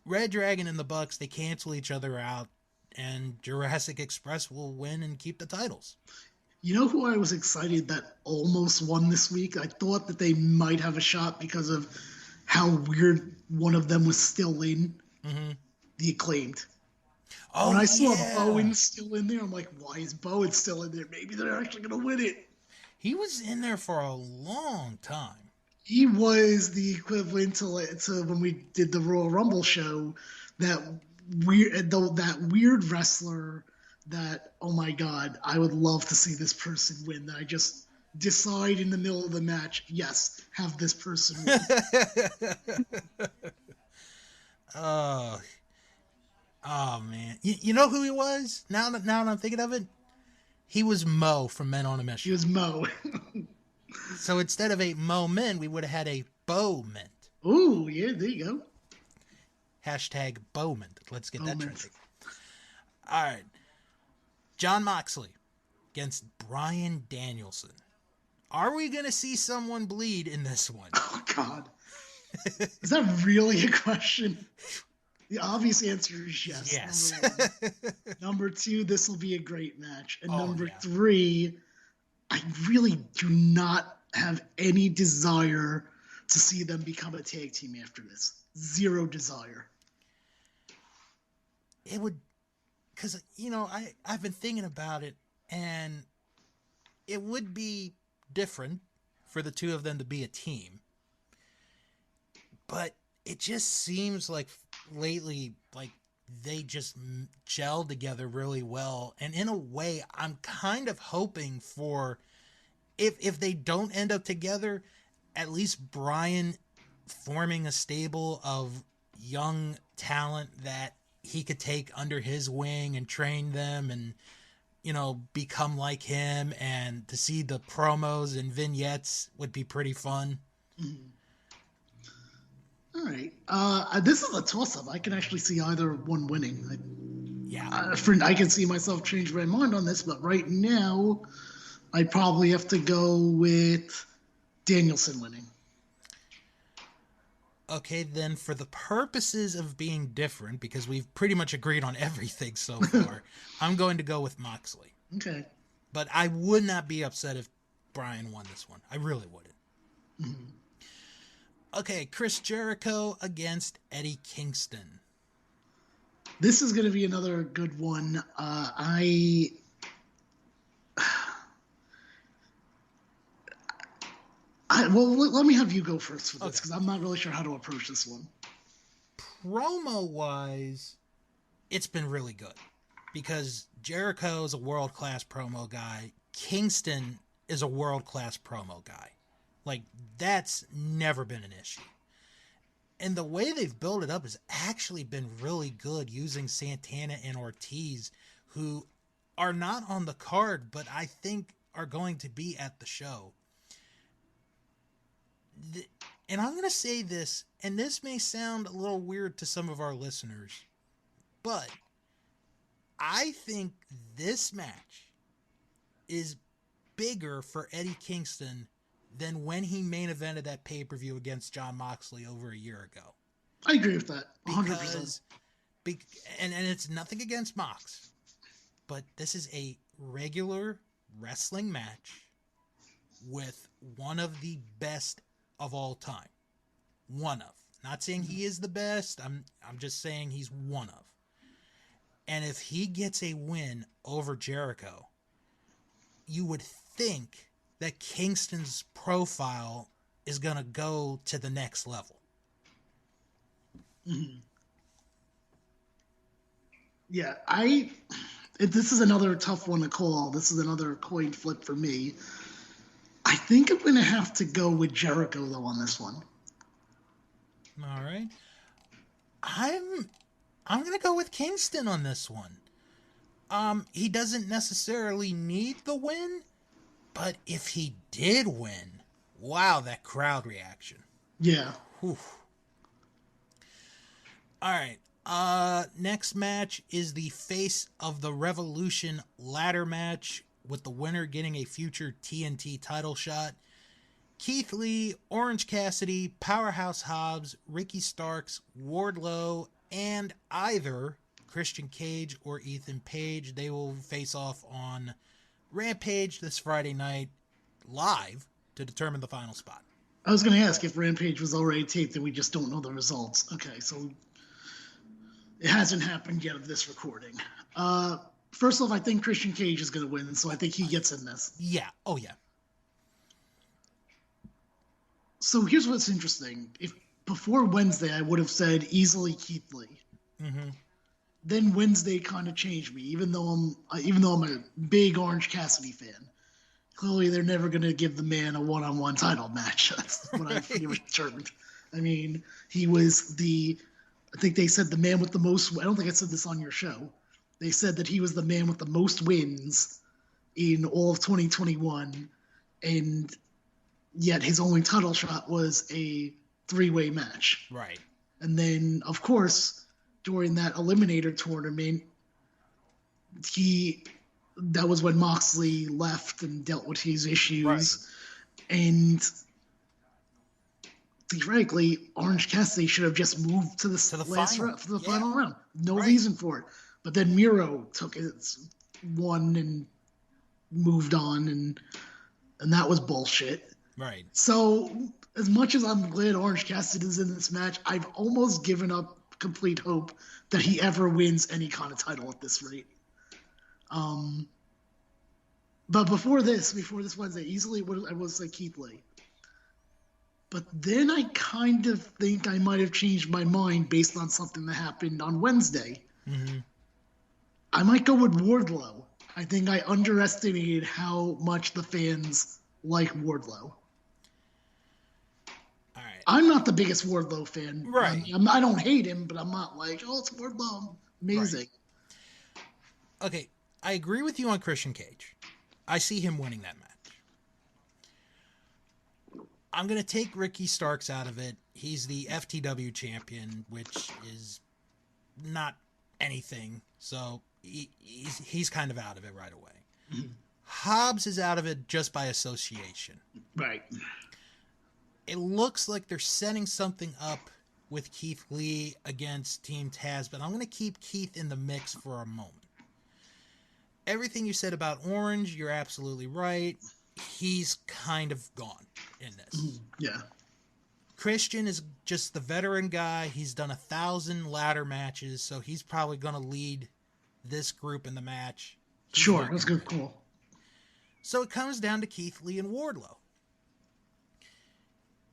Red Dragon and the Bucks, they cancel each other out, and Jurassic Express will win and keep the titles. You know who I was excited that almost won this week? I thought that they might have a shot because of how weird one of them was still in. Mm-hmm. The Acclaimed. Oh, when I saw Bowen still in there, I'm like, why is Bowen still in there? Maybe they're actually going to win it. He was in there for a long time. He was the equivalent to when we did the Royal Rumble show, that weird wrestler that, oh my God, I would love to see this person win. That I just decide in the middle of the match, yes, have this person win. Oh man. You know who he was? Now that I'm thinking of it? He was Mo from Men on a Mission. He was Mo. So instead of a moment, we would have had a Bowment. Ooh, yeah, there you go. Hashtag Bowment. Let's get that trending. All right. Jon Moxley against Bryan Danielson. Are we going to see someone bleed in this one? Oh, God. Is that really a question? The obvious answer is yes. Yes. Number 2, this will be a great match. And number 3, I really do not have any desire to see them become a tag team after this. Zero desire. It would, because, I've been thinking about it, and it would be different for the two of them to be a team. But it just seems like lately, like, they just gel together really well. And in a way, I'm kind of hoping for, if they don't end up together, at least Bryan forming a stable of young talent that he could take under his wing and train them and, become like him. And to see the promos and vignettes would be pretty fun. Mm-hmm. All right. This is a toss-up. I can actually see either one winning. I can see myself change my mind on this, but right now, I'd probably have to go with Danielson winning. Okay, then for the purposes of being different, because we've pretty much agreed on everything so far, I'm going to go with Moxley. Okay. But I would not be upset if Bryan won this one. I really wouldn't. Mm-hmm. Okay, Chris Jericho against Eddie Kingston. This is going to be another good one. Well, let me have you go first for this, because I'm not really sure how to approach this one. Promo-wise, it's been really good, because Jericho is a world-class promo guy. Kingston is a world-class promo guy. Like, that's never been an issue. And the way they've built it up has actually been really good, using Santana and Ortiz, who are not on the card, but I think are going to be at the show. And I'm going to say this, and this may sound a little weird to some of our listeners, but I think this match is bigger for Eddie Kingston than when he main evented that pay-per-view against Jon Moxley over a year ago. I agree with that, 100%. And it's nothing against Mox, but this is a regular wrestling match with one of the best of all time. One of. Not saying he is the best. I'm just saying he's one of. And if he gets a win over Jericho, you would think that Kingston's profile is going to go to the next level. Mhm. Yeah, this is another tough one to call. This is another coin flip for me. I think I'm going to have to go with Jericho, though, on this one. All right. I'm going to go with Kingston on this one. He doesn't necessarily need the win, but if he did win, wow, that crowd reaction. Yeah. Whew. All right. Next match is the Face of the Revolution ladder match, with the winner getting a future TNT title shot. Keith Lee, Orange Cassidy, Powerhouse Hobbs, Ricky Starks, Wardlow, and either Christian Cage or Ethan Page. They will face off on Rampage this Friday night live to determine the final spot. I was going to ask if Rampage was already taped and we just don't know the results. Okay, so it hasn't happened yet of this recording. First off, I think Christian Cage is going to win, so I think he gets in this. Yeah. Oh, yeah. So here's what's interesting. If before Wednesday, I would have said easily Keith Lee. Mm-hmm. Then Wednesday kind of changed me, even though I'm a big Orange Cassidy fan. Clearly, they're never going to give the man a one-on-one title match. That's what Right. I've pretty much determined. I mean, he was I think they said the man with the most. I don't think I said this on your show. They said that he was the man with the most wins in all of 2021, and yet his only title shot was a three-way match. Right. And then, of course, during that Eliminator tournament, that was when Moxley left and dealt with his issues. Right. And theoretically, Orange Cassidy should have just moved to the final round. No reason for it. But then Miro took it, won, and moved on, and that was bullshit. Right. So, as much as I'm glad Orange Cassidy is in this match, I've almost given up complete hope that he ever wins any kind of title at this rate. But before this Wednesday, easily I would say Keith Lee. But then I kind of think I might have changed my mind based on something that happened on Wednesday. Mm-hmm. I might go with Wardlow. I think I underestimated how much the fans like Wardlow. All right. I'm not the biggest Wardlow fan. Right. I don't hate him, but I'm not like, oh, it's Wardlow. Amazing. Right. Okay, I agree with you on Christian Cage. I see him winning that match. I'm going to take Ricky Starks out of it. He's the FTW champion, which is not anything. So he's kind of out of it right away. Mm-hmm. Hobbs is out of it just by association. Right. It looks like they're setting something up with Keith Lee against Team Taz, but I'm going to keep Keith in the mix for a moment. Everything you said about Orange, you're absolutely right. He's kind of gone in this. Yeah. Christian is just the veteran guy. He's done 1,000 ladder matches, so he's probably going to lead this group in the match. Sure, that's good. Cool. So it comes down to Keith Lee and Wardlow.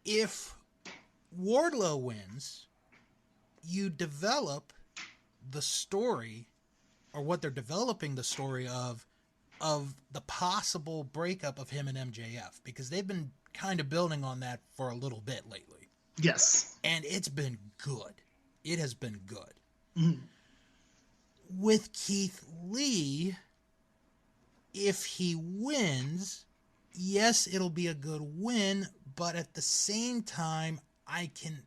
If Wardlow wins, you develop the story, or what they're developing the story of the possible breakup of him and MJF, because they've been kind of building on that for a little bit lately. Yes. And it's been good. It has been good. Mm-hmm. With Keith Lee, if he wins, yes, it'll be a good win, but at the same time, I can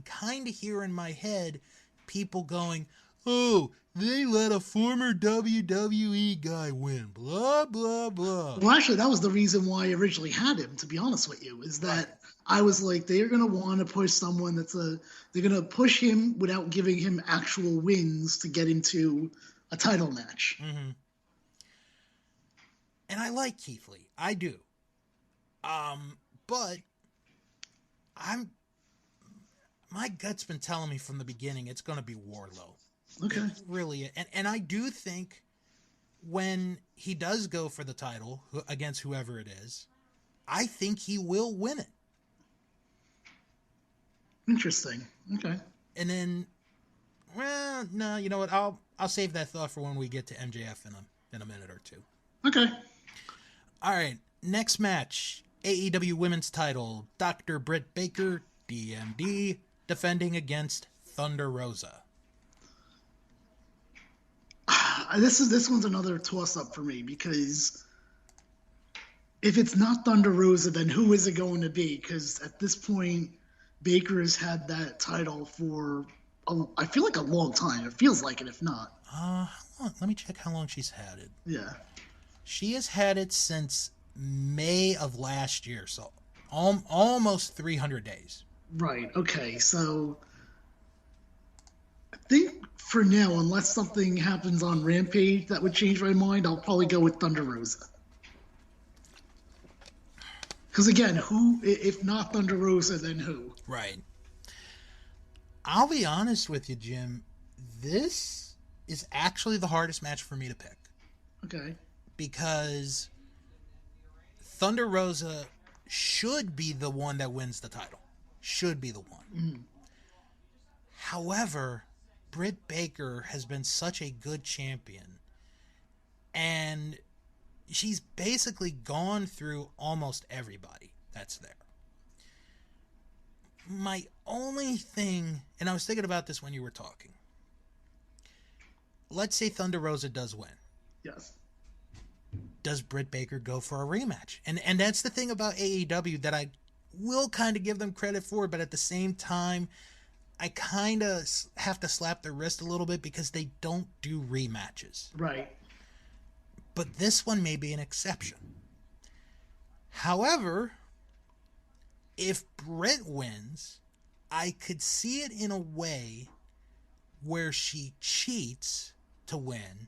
kind of hear in my head people going, oh, they let a former WWE guy win, blah, blah, blah. Well, actually, that was the reason why I originally had him, to be honest with you, is that I was like, they're going to want to push someone they're going to push him without giving him actual wins to get into a title match. Mm-hmm. And I like Keith Lee. I do. But my gut's been telling me from the beginning it's going to be Wardlow. Okay. It really, and I do think when he does go for the title against whoever it is, I think he will win it. Interesting. Okay. And then, well, no, you know what? I'll save that thought for when we get to MJF in a minute or two. Okay. All right, next match, AEW Women's Title, Dr. Britt Baker, DMD, defending against Thunder Rosa. This one's another toss-up for me, because if it's not Thunder Rosa, then who is it going to be? Because at this point, Baker has had that title for, I feel like a long time. It feels like it, if not. Let me check how long she's had it. Yeah. She has had it since May of last year, so almost 300 days. Right, okay, so I think for now, unless something happens on Rampage that would change my mind, I'll probably go with Thunder Rosa. Because again, who, if not Thunder Rosa, then who? Right. I'll be honest with you, Jim. This is actually the hardest match for me to pick. Okay. Because Thunder Rosa should be the one that wins the title. Should be the one. Mm. However, Britt Baker has been such a good champion. And she's basically gone through almost everybody that's there. My only thing, and I was thinking about this when you were talking. Let's say Thunder Rosa does win. Yes. Does Britt Baker go for a rematch? And that's the thing about AEW that I will kind of give them credit for, but at the same time, I kind of have to slap their wrist a little bit because they don't do rematches. Right. But this one may be an exception. However, if Britt wins, I could see it in a way where she cheats to win,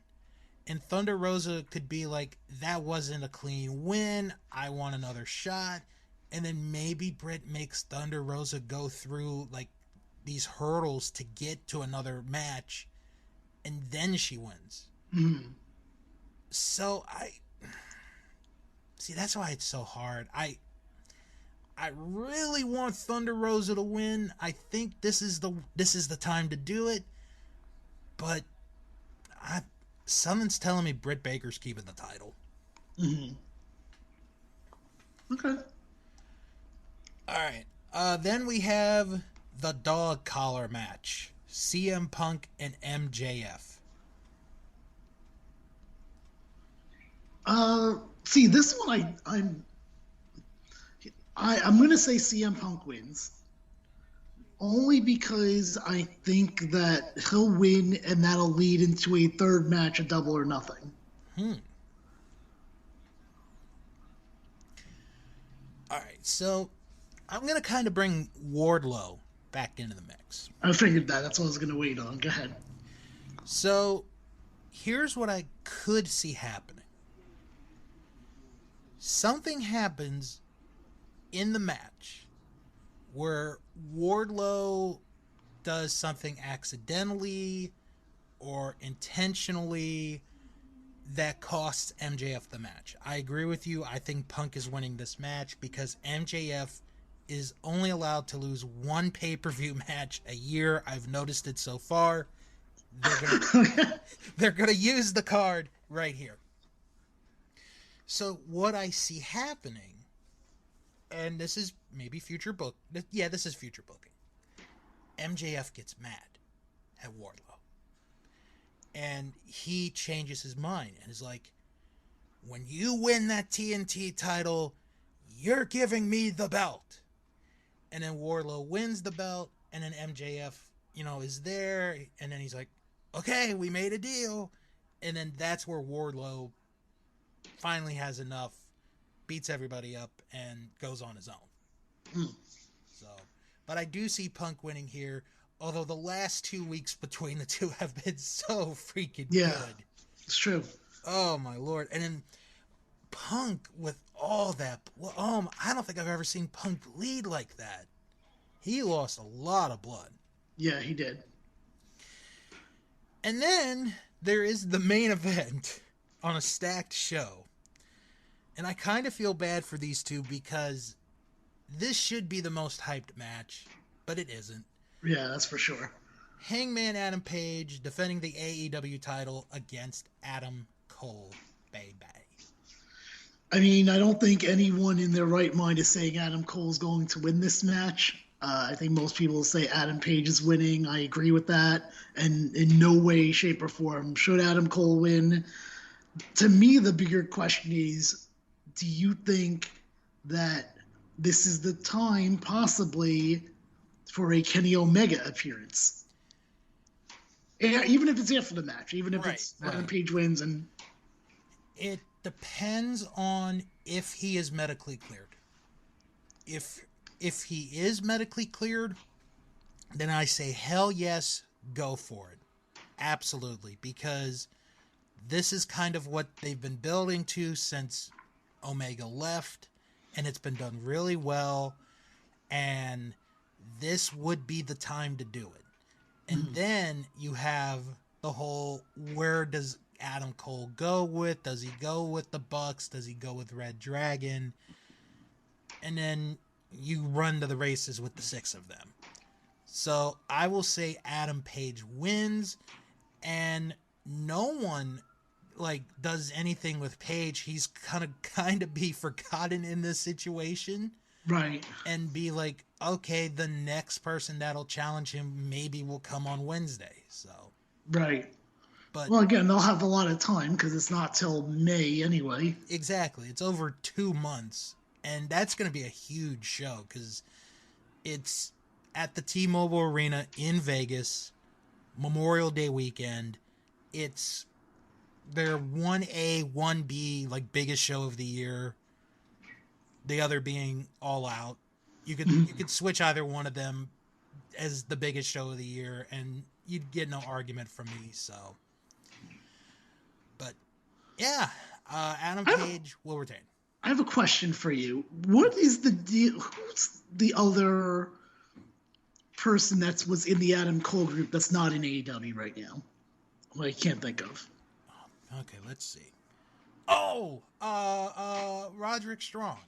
and Thunder Rosa could be like, that wasn't a clean win, I want another shot, and then maybe Britt makes Thunder Rosa go through like these hurdles to get to another match, and then she wins. Mm. So see, that's why it's so hard. I really want Thunder Rosa to win. I think this is the time to do it. But something's telling me Britt Baker's keeping the title. Mm-hmm. Okay. All right. Then we have the dog collar match. CM Punk and MJF. See, this one I'm going to say CM Punk wins. Only because I think that he'll win and that'll lead into a third match of Double or Nothing. Alright, so I'm going to kind of bring Wardlow back into the mix. I figured that. That's what I was going to wait on. Go ahead. So, here's what I could see happening. Something happens in the match where Wardlow does something accidentally or intentionally that costs MJF the match. I agree with you. I think Punk is winning this match because MJF is only allowed to lose one pay-per-view match a year. I've noticed it so far. They're gonna use the card right here. So what I see happening, and this is maybe future book. Yeah, this is future booking. MJF gets mad at Wardlow. And he changes his mind and is like, when you win that TNT title, you're giving me the belt. And then Wardlow wins the belt, and then MJF, is there, and then he's like, okay, we made a deal. And then that's where Wardlow finally has enough, beats everybody up, and goes on his own. So, but I do see Punk winning here, although the last 2 weeks between the two have been so freaking good. It's true. Oh, my Lord. And then Punk, with all that, I don't think I've ever seen Punk bleed like that. He lost a lot of blood. Yeah, he did. And then there is the main event on a stacked show. And I kind of feel bad for these two because this should be the most hyped match, but it isn't. Yeah, that's for sure. Hangman Adam Page defending the AEW title against Adam Cole, baby. I mean, I don't think anyone in their right mind is saying Adam Cole's going to win this match. I think most people say Adam Page is winning. I agree with that. And in no way, shape, or form should Adam Cole win. To me, the bigger question is, do you think that this is the time possibly for a Kenny Omega appearance? Even if it's after the match, even if it's Adam Page wins and... It depends on if he is medically cleared. If he is medically cleared, then I say hell yes, go for it. Absolutely, because this is kind of what they've been building to since Omega left, and it's been done really well, and this would be the time to do it. And then you have the whole, where does Adam Cole go with? Does he go with the Bucks? Does he go with Red Dragon? And then you run to the races with the 6 of them. So I will say Adam Page wins, and no one does anything with Page. He's kind of be forgotten in this situation. Right. And be like, okay, the next person that'll challenge him maybe will come on Wednesday. So. Right. But, well, again, they'll have a lot of time because it's not till May anyway. Exactly. It's over 2 months. And that's going to be a huge show because it's at the T-Mobile Arena in Vegas, Memorial Day weekend. It's their 1A, 1B, biggest show of the year. The other being All Out. You could switch either one of them as the biggest show of the year, and you'd get no argument from me. So, but yeah, Adam Page will retain. I have a question for you. What is the deal? Who's the other person that was in the Adam Cole group that's not in AEW right now? Well, I can't think of. Okay, let's see. Oh, Roderick Strong.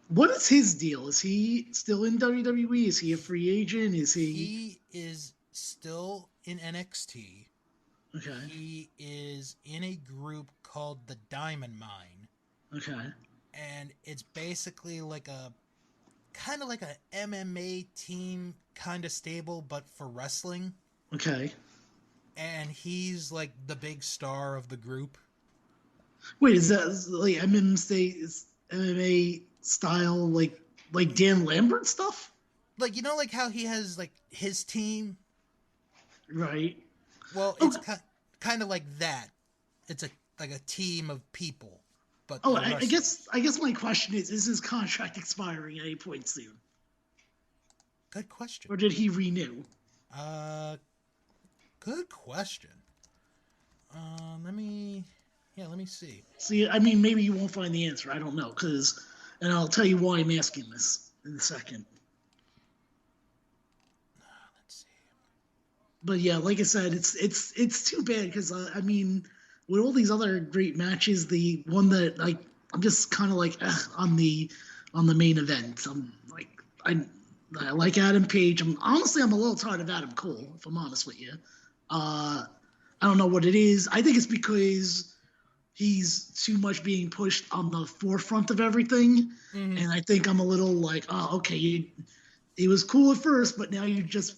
What is his deal? Is he still in WWE? Is he a free agent? He is still in NXT. Okay. He is in a group called the Diamond Mine. Okay. And it's basically like a MMA team kind of stable, but for wrestling. Okay. And he's the big star of the group. Wait, is that MMA style, like Dan Lambert stuff? How he has his team, right? Well, it's kind of like that. It's a team of people. But I guess my question is his contract expiring at any point soon? Good question. Or did he renew? Good question. Let me see. See, I mean, maybe you won't find the answer. I don't know, and I'll tell you why I'm asking this in a second. Let's see. But yeah, like I said, it's too bad because I mean, with all these other great matches, the one that I'm just kind of on the main event. I like Adam Page. I'm a little tired of Adam Cole, if I'm honest with you. I don't know what it is. I think it's because he's too much being pushed on the forefront of everything. Mm-hmm. And I think I'm a little okay, it was cool at first, but now you just,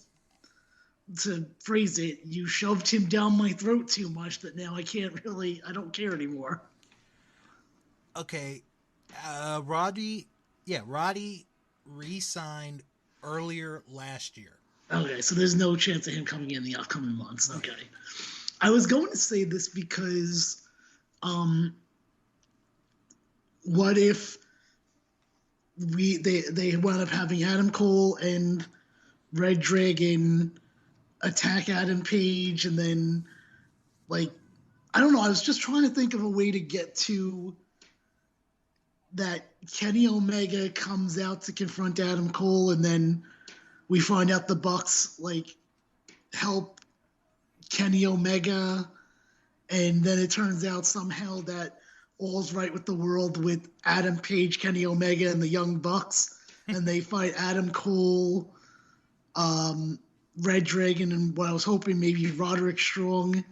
to phrase it, you shoved him down my throat too much that now I don't care anymore. Okay. Roddy re-signed earlier last year. Okay, so there's no chance of him coming in the upcoming months. Okay. I was going to say this because what if they wound up having Adam Cole and Red Dragon attack Adam Page, and then I don't know, I was just trying to think of a way to get to that Kenny Omega comes out to confront Adam Cole, and then we find out the Bucks help Kenny Omega, and then it turns out somehow that all's right with the world with Adam Page, Kenny Omega, and the Young Bucks, and they fight Adam Cole, Red Dragon and what I was hoping maybe Roderick Strong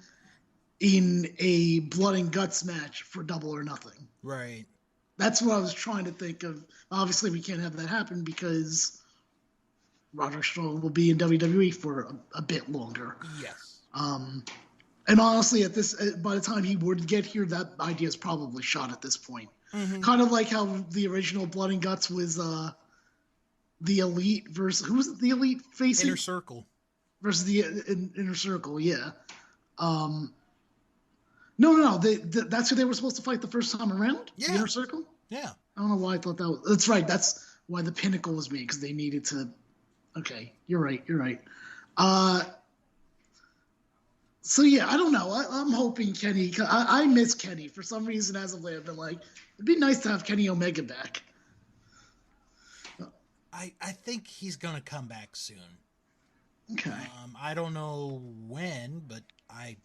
in a blood and guts match for Double or Nothing. Right. That's what I was trying to think of. Obviously, we can't have that happen because Roderick Strong will be in WWE for a bit longer. Yes. And honestly, by the time he would get here, that idea is probably shot at this point. Mm-hmm. Kind of like how the original Blood and Guts was the Elite versus who was it? The Elite facing Inner Circle versus the Inner Circle. Yeah. No. That's who they were supposed to fight the first time around. Yeah. The Inner Circle. Yeah. I don't know why I thought that was. That's right. That's why the Pinnacle was made because they needed to. Okay, you're right. So yeah, I don't know. I'm hoping Kenny. I miss Kenny for some reason. As of late, I've been like, it'd be nice to have Kenny Omega back. I think he's gonna come back soon. Okay. I don't know when, but I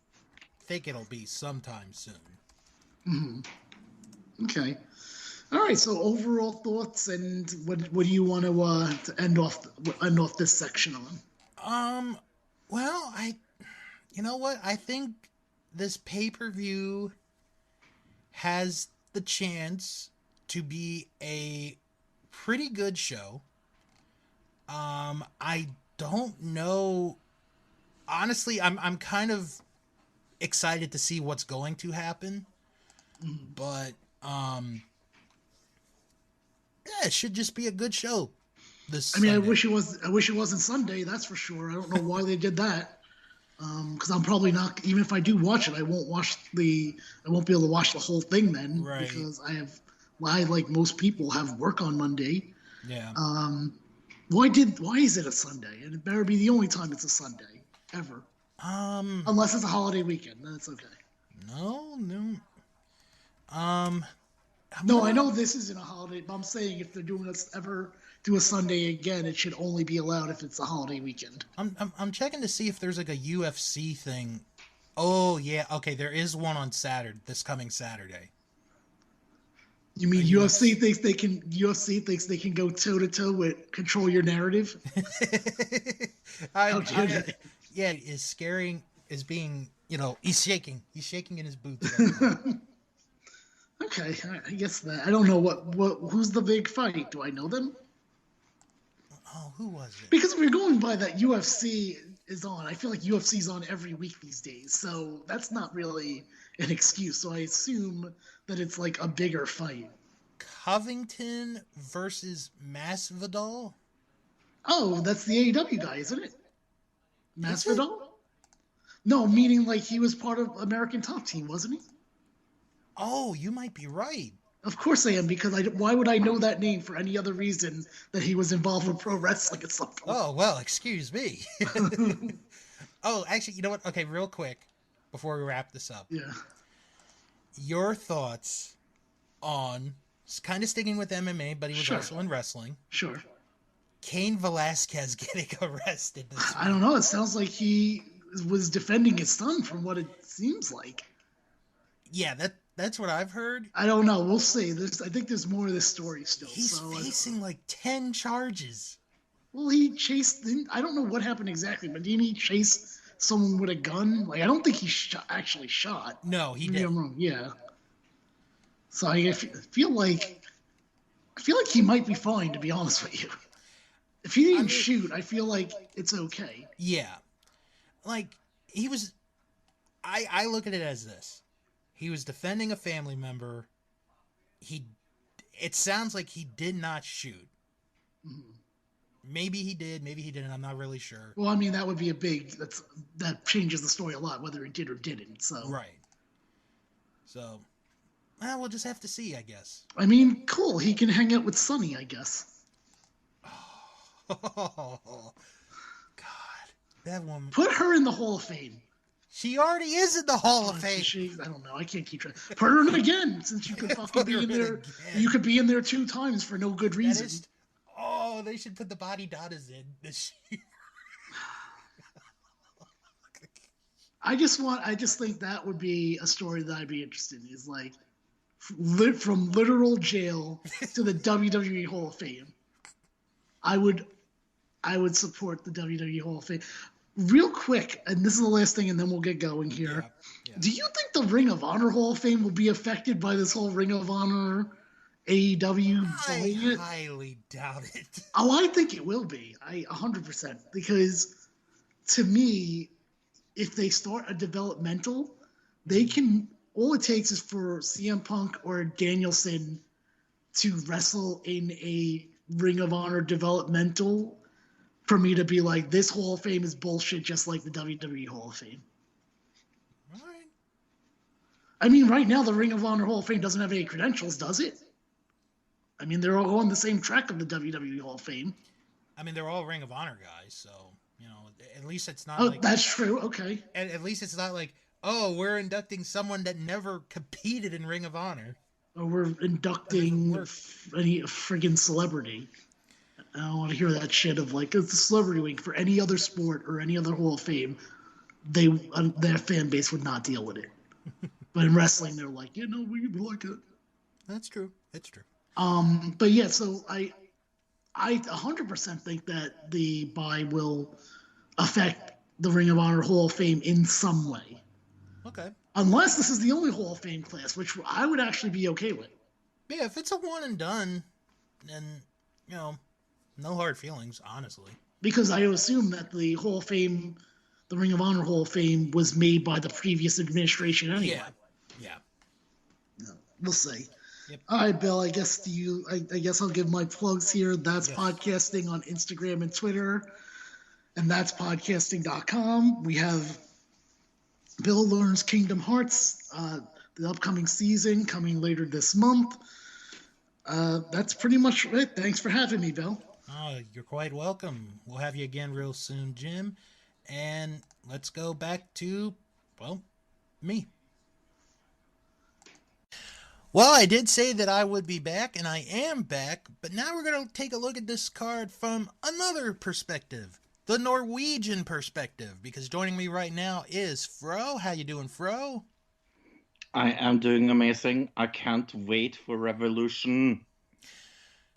think it'll be sometime soon. Mm-hmm. Okay. All right. So overall thoughts, and what do you want to end off this section on? Well, you know what? I think this pay-per-view has the chance to be a pretty good show. I don't know. Honestly, I'm kind of excited to see what's going to happen. But yeah, it should just be a good show. Sunday. I wish it wasn't Sunday, that's for sure. I don't know why they did that. Because I'm probably not, even if I do watch it, I won't be able to watch the whole thing then. Right. Because I like most people have work on Monday. Yeah. Why is it a Sunday? And it better be the only time it's a Sunday ever. Unless it's a holiday weekend, then it's okay. No. I know this isn't a holiday, but I'm saying if they're doing us ever do a Sunday again, it should only be allowed if it's a holiday weekend. I'm checking to see if there's like a UFC thing. Oh yeah, okay, there is one on Saturday, this coming Saturday. You mean UFC thinks they can go toe to toe with Control Your Narrative? Yeah, is being, he's shaking in his boots. Okay, I guess that. I don't know who's the big fight. Do I know them? Oh, who was it? Because if you're going by that, UFC is on. I feel like UFC's on every week these days, so that's not really an excuse. So I assume that it's like a bigger fight. Covington versus Mas Vidal? Oh, that's the AEW guy, isn't it? Mas Vidal? No, meaning like he was part of American Top Team, wasn't he? Oh, you might be right. Of course I am, because why would I know that name for any other reason that he was involved with pro wrestling at some point? Oh, well, excuse me. Oh, actually, you know what? Okay, real quick, before we wrap this up. Yeah. Your thoughts on, kind of sticking with MMA, but he was also in wrestling. Sure. Cain Velasquez getting arrested this week. I don't know. It sounds like he was defending his son from what it seems like. Yeah, that's what I've heard. I don't know. We'll see. I think there's more of this story still. He's facing like 10 charges. Well, he chased. I don't know what happened exactly, but didn't he chase someone with a gun? Like, I don't think he actually shot. No, he Maybe didn't. I'm wrong. Yeah. So I feel like he might be fine, to be honest with you. If he didn't shoot, I feel like it's okay. Yeah. Like, he was. I look at it as this. He was defending a family member. It sounds like he did not shoot. Mm-hmm. Maybe he did, maybe he didn't. I'm not really sure. Well, I mean, that would be that changes the story a lot, whether he did or didn't. So right. So, well, we'll just have to see, I guess. I mean, cool. He can hang out with Sonny, I guess. Oh, God, that woman. Put her in the Hall of Fame. She already is in the Hall of Fame. I don't know. I can't keep track. Put her in again, since you could fucking be in there. You could be in there 2 times for no good reason. They should put the body datas in this year. I just think that would be a story that I'd be interested in. Is like from literal jail to the WWE Hall of Fame. I I would support the WWE Hall of Fame. Real quick, and this is the last thing, and then we'll get going here. Yeah. Do you think the Ring of Honor Hall of Fame will be affected by this whole Ring of Honor AEW buying it? I highly doubt it. Oh, I think it will be. 100%. Because to me, if they start a developmental, they can. All it takes is for CM Punk or Danielson to wrestle in a Ring of Honor developmental for me to be like, this Hall of Fame is bullshit, just like the WWE Hall of Fame. All right. I mean, right now, the Ring of Honor Hall of Fame doesn't have any credentials, does it? I mean, they're all on the same track of the WWE Hall of Fame. I mean, they're all Ring of Honor guys, so, you know, at least it's not like... Oh, that's true, okay. At least it's not like, oh, we're inducting someone that never competed in Ring of Honor. Or we're inducting any friggin' celebrity. I don't want to hear that shit of like, it's a celebrity week for any other sport or any other Hall of Fame. Their fan base would not deal with it. But in wrestling, they're like, we like it. That's true. It's true. But yeah, so I 100% think that the buy will affect the Ring of Honor Hall of Fame in some way. Okay. Unless this is the only Hall of Fame class, which I would actually be okay with. Yeah, if it's a one and done, then, no hard feelings, honestly. Because I assume that the Hall of Fame, the Ring of Honor Hall of Fame, was made by the previous administration anyway. Yeah. No, we'll see. Yep. All right, Bill, I guess I'll give my plugs here. That's podcasting on Instagram and Twitter. And that's podcasting.com. We have Bill Learns Kingdom Hearts, the upcoming season coming later this month. That's pretty much it. Thanks for having me, Bill. Oh, you're quite welcome. We'll have you again real soon, Jim. And let's go back to, me. Well, I did say that I would be back, and I am back, but now we're going to take a look at this card from another perspective. The Norwegian perspective, because joining me right now is Fro. How you doing, Fro? I am doing amazing. I can't wait for Revolution.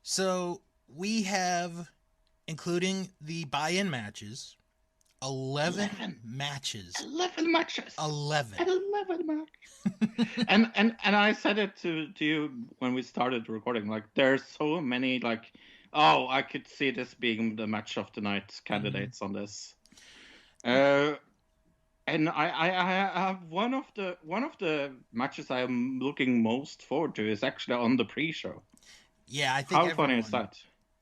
So we have, including the buy-in matches, 11 matches. 11 matches. 11 matches. and I said it to you when we started recording. Like, there's so many, like, oh, I could see this being the match of the night candidates on this. And I have one of the matches I am looking most forward to is actually on the pre-show. Yeah, I think. How funny is that?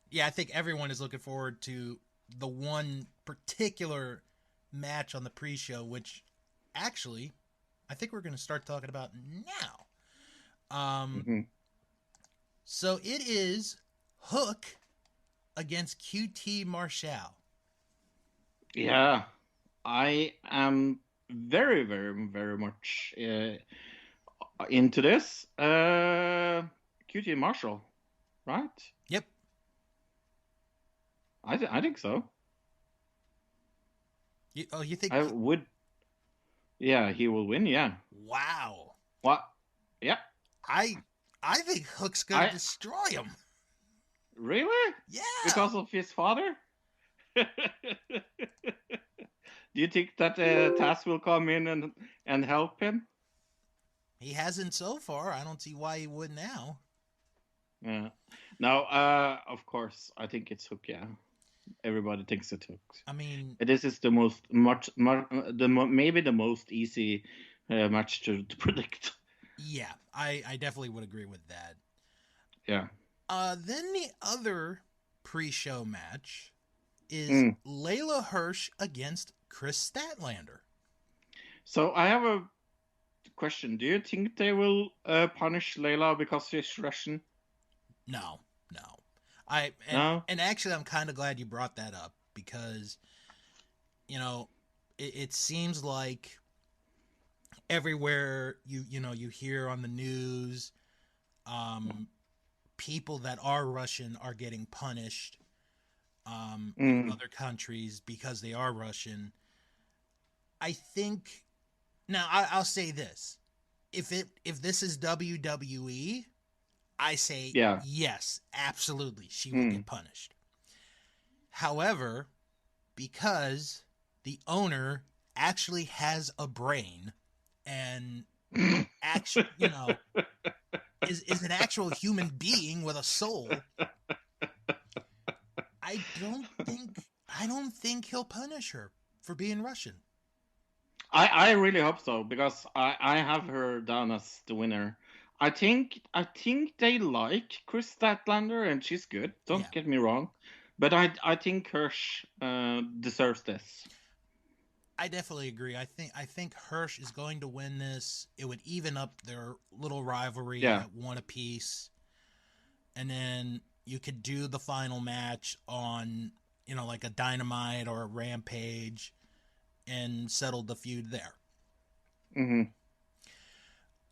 Yeah, I think everyone is looking forward to the one particular match on the pre-show, which actually I think we're going to start talking about now. So it is Hook against QT Marshall. Yeah, I am very, very, very much into this. QT Marshall, right? Yep. I think so. You think? I would. Yeah, he will win. Yeah. Wow. What? Yeah. I think Hook's gonna destroy him. Really? Yeah. Because of his father? Do you think that Taz will come in and help him? He hasn't so far. I don't see why he would now. Yeah. No, of course. I think it's Hook, yeah. Everybody thinks it's Hook. I mean... This is the maybe the most easy match to predict. Yeah, I definitely would agree with that. Yeah. Then the other pre-show match is Laila Hersh against Chris Statlander. So I have a question. Do you think they will punish Laila because she's Russian? No. And actually, I'm kind of glad you brought that up because, it seems like everywhere you hear on the news, people that are Russian are getting punished in other countries because they are Russian. I think now I'll say this: if this is WWE, I say yes, absolutely, she will get punished. However, because the owner actually has a brain and actually, is an actual human being with a soul, I don't think he'll punish her for being Russian. I really hope so, because I have her down as the winner. I think they like Chris Statlander, and she's good. Don't get me wrong, but I think Hersh deserves this. I definitely agree. I think Hersh is going to win this. It would even up their little rivalry at one apiece, and then you could do the final match on like a Dynamite or a Rampage, and settle the feud there. Mm-hmm.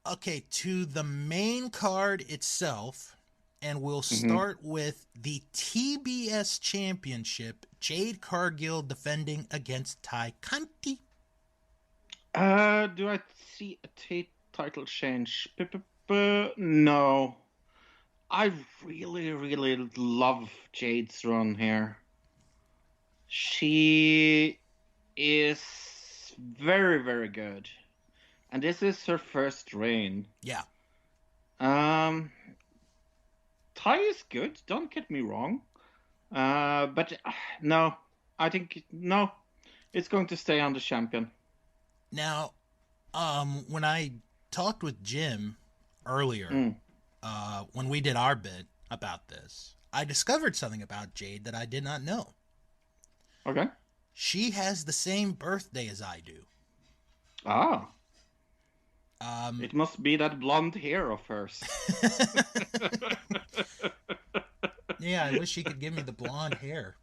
Okay, to the main card itself, and we'll start with the TBS Championship. Jade Cargill defending against Ty Conti. Do I see a title change? No. I really, really love Jade's run here. She is very, very good. And this is her first reign. Yeah. Ty is good, don't get me wrong. But no, I think, no, it's going to stay on the champion. Now, when I talked with Jim earlier, when we did our bit about this, I discovered something about Jade that I did not know. Okay. She has the same birthday as I do. Ah. It must be that blonde hair of hers. Yeah, I wish she could give me the blonde hair.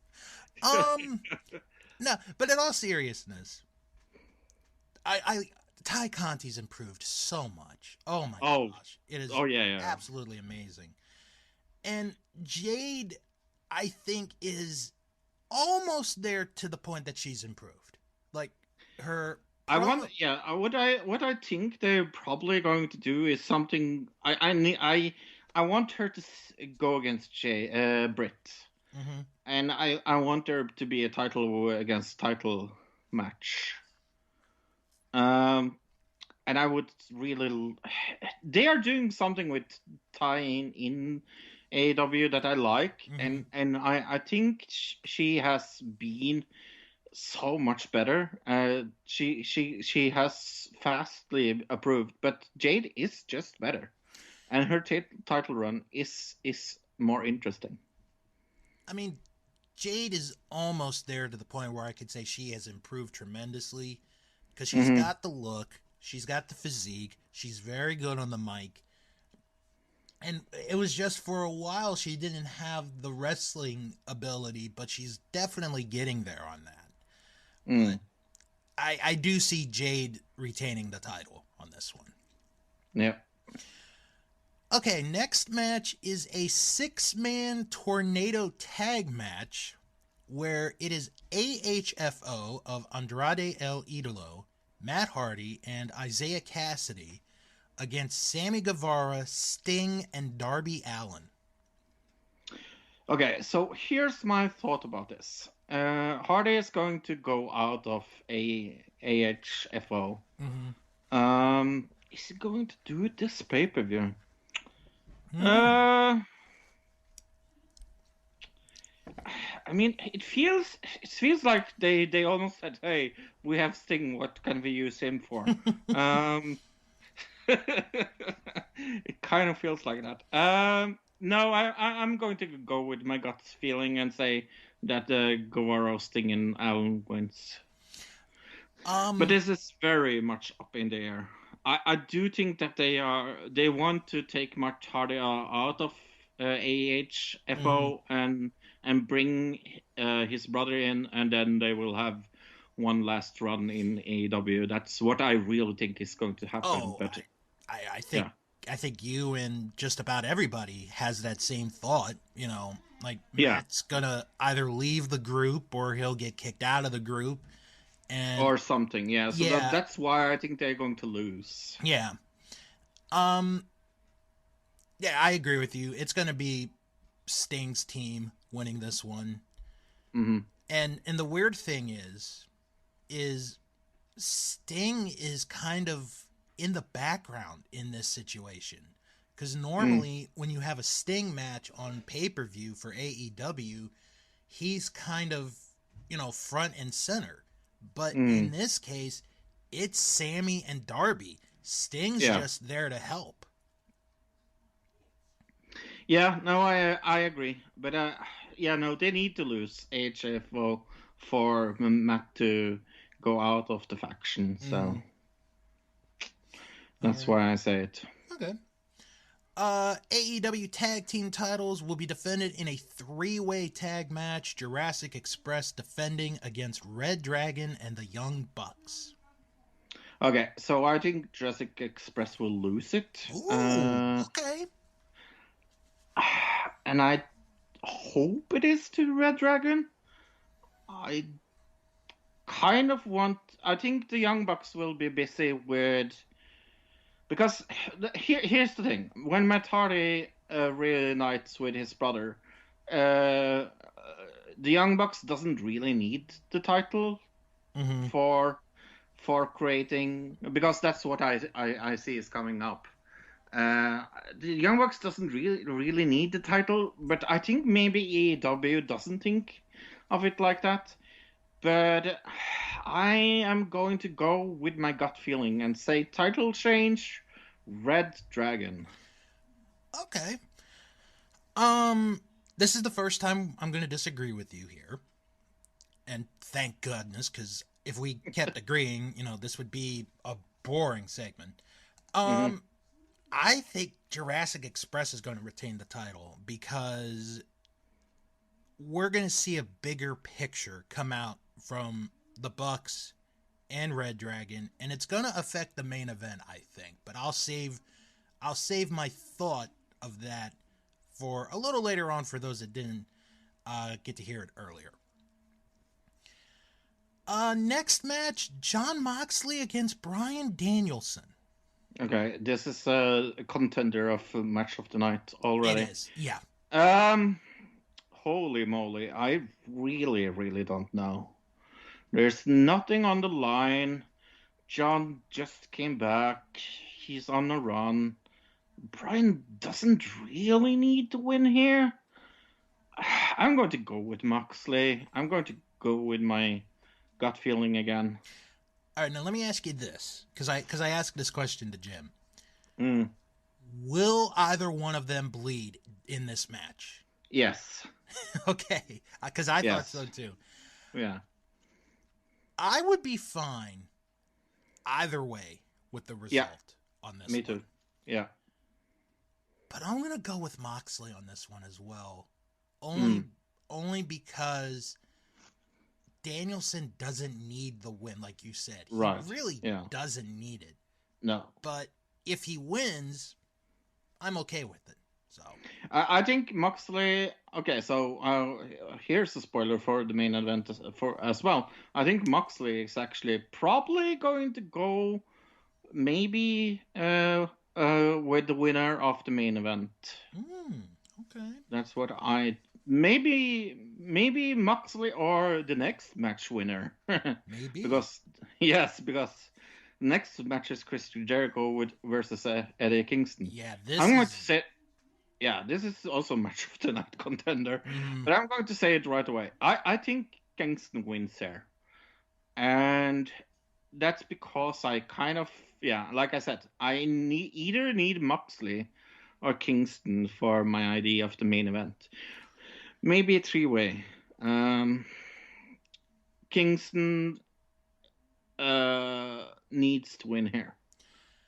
No, but in all seriousness, Ty Conti's improved so much. Oh my gosh. It is absolutely amazing. And Jade, I think, is almost there to the point that she's improved. Like her what I think they're probably going to do is something. I want her to go against Britt, and I want there to be a title against title match. And I would really. They are doing something with tying in AEW that I like, and I think she has been so much better. She has fastly improved, but Jade is just better, and her title run is more interesting. I mean, Jade is almost there to the point where I could say she has improved tremendously, because she's got the look, she's got the physique, she's very good on the mic, and it was just for a while she didn't have the wrestling ability, but she's definitely getting there on that. But I do see Jade retaining the title on this one. Yeah. Okay, next match is a 6-man tornado tag match where it is AHFO of Andrade El Idolo, Matt Hardy, and Isaiah Cassidy against Sammy Guevara, Sting, and Darby Allin. Okay, so here's my thought about this. Hardy is going to go out of AHFO. Is he going to do it this pay-per-view? I mean, it feels like they almost said, "Hey, we have Sting. What can we use him for?" It kind of feels like that. No, I'm going to go with my gut feeling and say that Guevara, Sting, and Allen wins. But this is very much up in the air. I do think that they want to take Matt Hardy out of AHFO and bring his brother in, and then they will have one last run in AEW. That's what I really think is going to happen. Oh, but I think. Yeah. I think you and just about everybody has that same thought, Matt's gonna either leave the group or he'll get kicked out of the group, or something. Yeah, so that's why I think they're going to lose. Yeah. Yeah, I agree with you. It's gonna be Sting's team winning this one. Mm-hmm. And the weird thing is Sting is kind of in the background in this situation. Because normally when you have a Sting match on pay-per-view for AEW, he's kind of, front and center. But in this case, it's Sammy and Darby. Sting's just there to help. Yeah, no, I agree. But no, they need to lose HFO for Matt to go out of the faction. So that's why I say it. Okay. AEW tag team titles will be defended in a 3-way tag match. Jurassic Express defending against Red Dragon and the Young Bucks. Okay, so I think Jurassic Express will lose it. Ooh, okay. And I hope it is to Red Dragon. I kind of want... I think the Young Bucks will be busy with... Because here's the thing. When Matt Hardy reunites with his brother, the Young Bucks doesn't really need the title for creating... Because that's what I see is coming up. The Young Bucks doesn't really need the title, but I think maybe AEW doesn't think of it like that. But I am going to go with my gut feeling and say title change, Red Dragon. Okay. This is the first time I'm going to disagree with you here. And thank goodness, because if we kept agreeing, this would be a boring segment. I think Jurassic Express is going to retain the title because we're going to see a bigger picture come out from the Bucks and Red Dragon, and it's going to affect the main event, I think. But I'll save my thought of that for a little later on for those that didn't get to hear it earlier. Next match, Jon Moxley against Bryan Danielson. Okay, this is a contender of match of the night already. It is, yeah. Holy moly, I really, really don't know. There's nothing on the line. John just came back. He's on a run. Bryan doesn't really need to win here. I'm going to go with Moxley. I'm going to go with my gut feeling again. All right, now let me ask you this, because I asked this question to Jim. Will either one of them bleed in this match? Yes. Okay, because I thought so too. Yeah. I would be fine either way with the result on this one. Me too. Yeah. But I'm going to go with Moxley on this one as well. Only because Danielson doesn't need the win, like you said. He really doesn't need it. No. But if he wins, I'm okay with it. So I think Moxley... Okay, so here's a spoiler for the main event as well. I think Moxley is actually probably going to go maybe with the winner of the main event. Okay. That's what I... Maybe Moxley or the next match winner. Maybe. because next match is Chris Jericho versus Eddie Kingston. Yeah, I'm going to say... Yeah, this is also match of the night contender. But I'm going to say it right away. I think Kingston wins here. And that's because I kind of... Yeah, like I said, I either need Moxley or Kingston for my idea of the main event. Maybe a 3-way. Kingston needs to win here.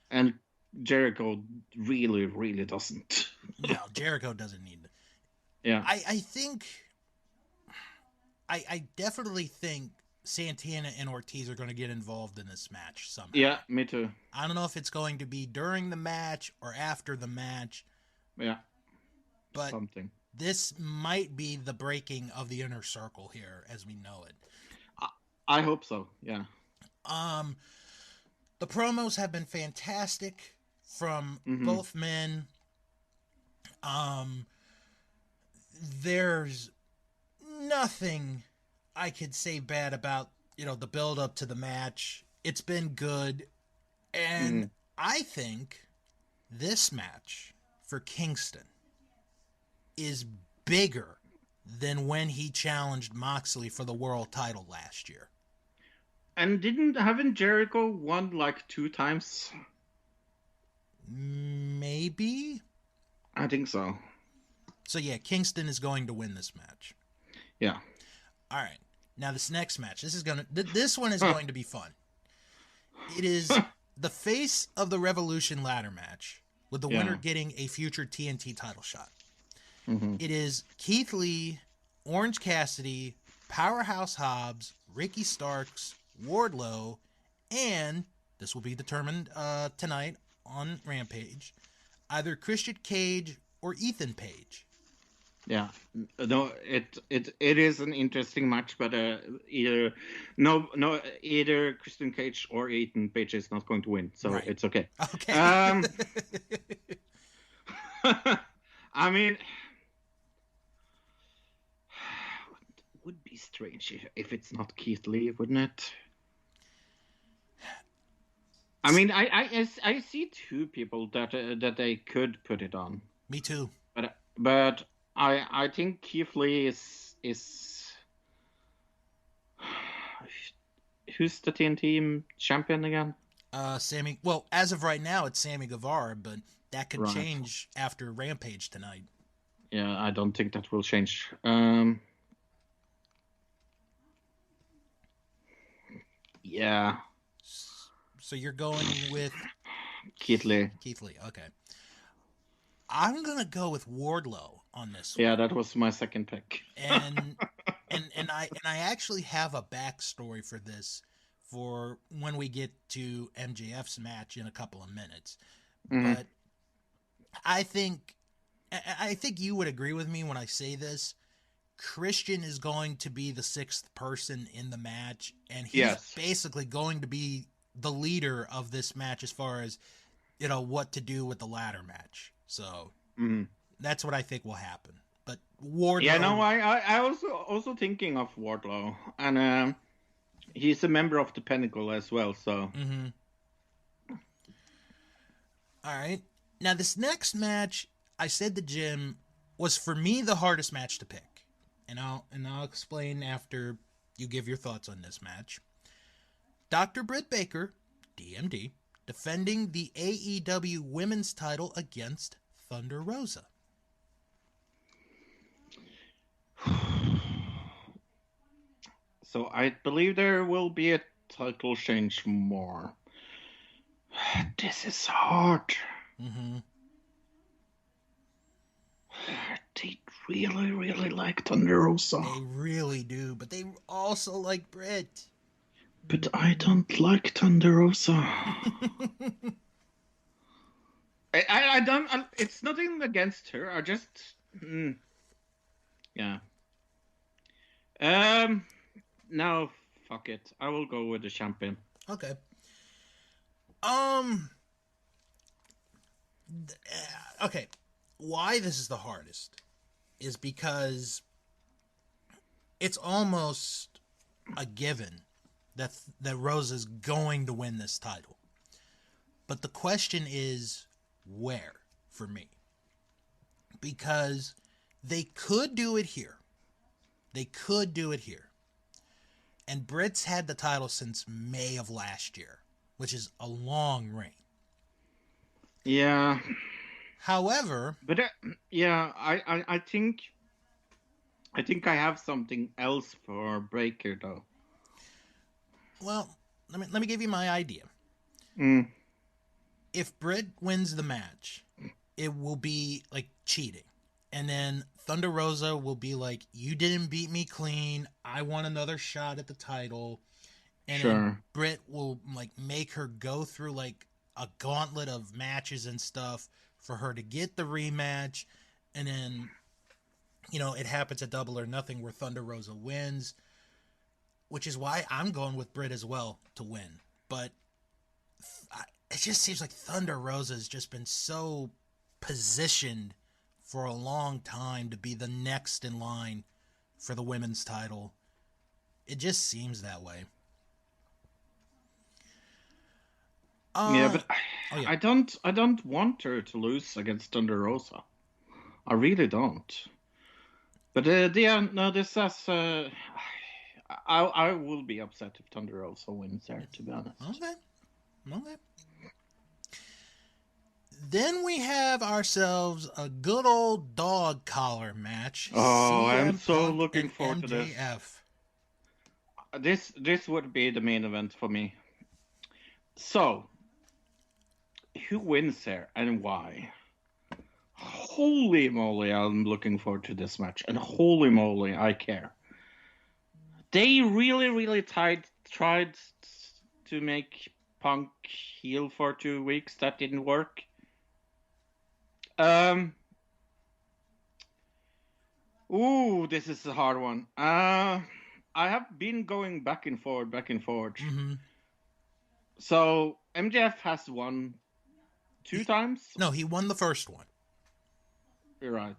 And Jericho really, really doesn't. No, Jericho doesn't need it. Yeah. I think... I definitely think Santana and Ortiz are going to get involved in this match somehow. Yeah, me too. I don't know if it's going to be during the match or after the match. Yeah. But something. This might be the breaking of the inner circle here as we know it. I hope so, yeah. The promos have been fantastic from both men. There's nothing I could say bad about, the build up to the match. It's been good. And I think this match for Kingston is bigger than when he challenged Moxley for the world title last year. And haven't Jericho won like 2 times? Maybe? I think so. So yeah, Kingston is going to win this match. Yeah. All right. Now this next match, this one is going to be fun. It is the face of the Revolution ladder match, with the winner getting a future TNT title shot. Mm-hmm. It is Keith Lee, Orange Cassidy, Powerhouse Hobbs, Ricky Starks, Wardlow, and this will be determined tonight on Rampage, either Christian Cage or Ethan Page. Yeah, no, it is an interesting match, but either Christian Cage or Ethan Page is not going to win, so right. It's okay. Okay. I mean, it would be strange if it's not Keith Lee, wouldn't it? I mean, I see 2 people that they could put it on. Me too. But I think Keith Lee is who's the TNT champion again? Sammy. Well, as of right now, it's Sammy Guevara, but that could change after Rampage tonight. Yeah, I don't think that will change. Yeah. So you're going with Keith Lee. Keith Lee. Okay. I'm gonna go with Wardlow on this one. Yeah, that was my second pick. and I actually have a backstory for this for when we get to MJF's match in a couple of minutes. Mm-hmm. But I think you would agree with me when I say this. Christian is going to be the 6th person in the match, and he's basically going to be the leader of this match as far as what to do with the ladder match. So that's what I think will happen. But Wardlow... Yeah, no, I also thinking of Wardlow. And he's a member of the Pinnacle as well, so... Mm-hmm. All right. Now, this next match, I said to Jim, was for me the hardest match to pick. And I'll explain after you give your thoughts on this match. Dr. Britt Baker, DMD, defending the AEW Women's title against Thunder Rosa. So I believe there will be a title change more. This is hard. Mm-hmm. They really, really like Thunder Rosa. They really do, but they also like Britt. But I don't like Thunder Rosa. I don't. It's nothing against her. I just. Yeah. No, fuck it. I will go with the champion. Okay. Okay. Why this is the hardest is because it's almost a given that Rosa's going to win this title. But the question is where for me. Because they could do it here. And Britt's had the title since May of last year, which is a long reign. Yeah. However... But, I think I have something else for Breaker, though. Well, let me give you my idea. If Britt wins the match, it will be like cheating. And then Thunder Rosa will be like, you didn't beat me clean. I want another shot at the title. And then Britt will like make her go through like a gauntlet of matches and stuff for her to get the rematch. And then, it happens at Double or Nothing where Thunder Rosa wins. Which is why I'm going with Britt as well to win. But it just seems like Thunder Rosa has just been so positioned for a long time to be the next in line for the women's title. It just seems that way. Yeah, but yeah. I don't want her to lose against Thunder Rosa. I really don't. But no, this has. I will be upset if Thunder Rosa wins there. To be honest. Okay. Then we have ourselves a good old dog collar match. Oh, CM I'm so Punk looking and forward MJF. to this. This would be the main event for me. So, who wins here and why? Holy moly, I'm looking forward to this match. And holy moly, I care. They really tried to make Punk heel for 2 weeks. That didn't work. Ooh, this is a hard one. I have been going back and forth. Mm-hmm. So, MJF has won 2 times? No, he won the first one. You're right.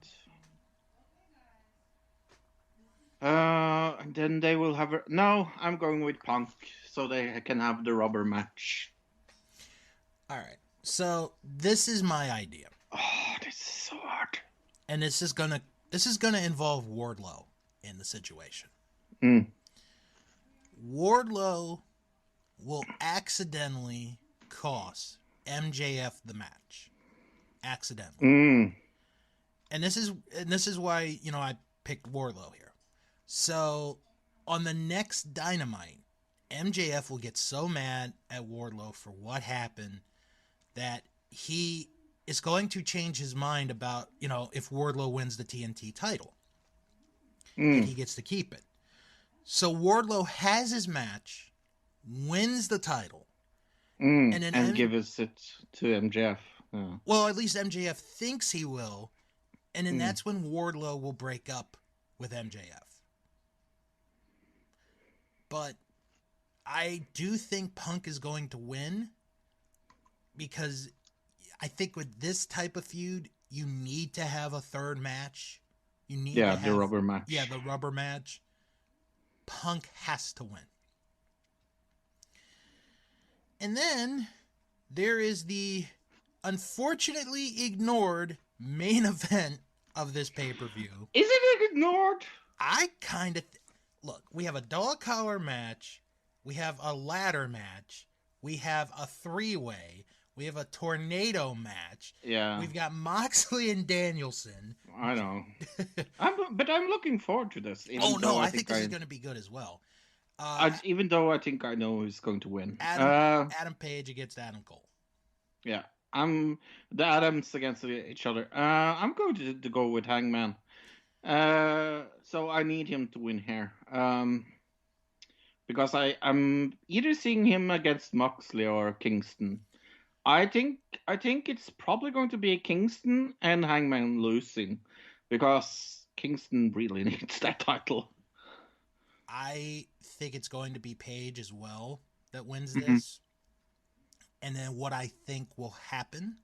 And then they will have... No, I'm going with Punk, so they can have the rubber match. Alright, so this is my idea. Oh, this is so hard. And this is gonna involve Wardlow in the situation. Wardlow will accidentally cost MJF the match. Accidentally. And this is why, I picked Wardlow here. So, on the next Dynamite, MJF will get so mad at Wardlow for what happened that he is going to change his mind about, if Wardlow wins the TNT title. And he gets to keep it. So Wardlow has his match, wins the title, and then gives it to MJF. Yeah. Well, at least MJF thinks he will, and then that's when Wardlow will break up with MJF. But I do think Punk is going to win, because I think with this type of feud, you need to have a third match. You need to have the rubber match. Yeah, the rubber match. Punk has to win. And then there is the unfortunately ignored main event of this pay-per-view. Is it ignored? I kind of... Look, we have a dog collar match. We have a ladder match. We have a three-way. We have a tornado match. Yeah. We've got Moxley and Danielson. I know. But I'm looking forward to this. I think this is going to be good as well. Even though I think I know who's going to win. Adam Page against Adam Cole. Yeah. The Adams against each other. I'm going to go with Hangman. So I need him to win here. Because I'm either seeing him against Moxley or Kingston. I think it's probably going to be Kingston and Hangman losing, because Kingston really needs that title. I think it's going to be Page as well that wins this. And then what I think will happen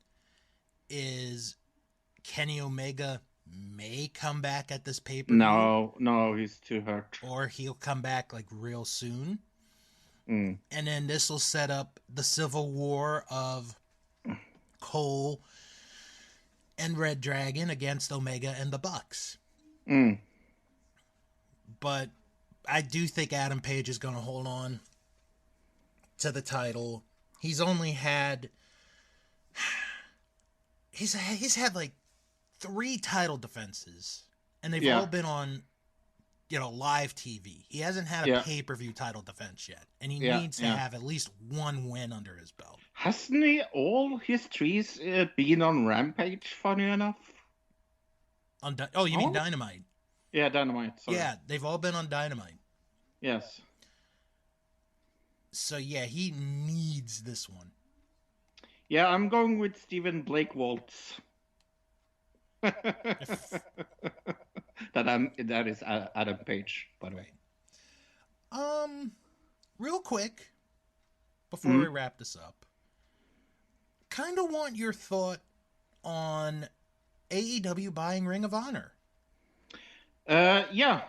is Kenny Omega may come back at this pay-per-view. No, he's too hurt. Or he'll come back real soon. And then this will set up the civil war of Cole and Red Dragon against Omega and the Bucks. But I do think Adam Page is going to hold on to the title. He's only had... He's had 3 title defenses, and they've all been on, live TV. He hasn't had a pay-per-view title defense yet, and he needs to have at least one win under his belt. Hasn't he all his 3s been on Rampage, funny enough? You mean Dynamite? Yeah, Dynamite. Sorry. Yeah, they've all been on Dynamite. Yes. So, yeah, he needs this one. Yeah, I'm going with Stephen Blake Waltz. That is Adam Page, by the way. Real quick, before we wrap this up, kind of want your thought on AEW buying Ring of Honor. Yeah,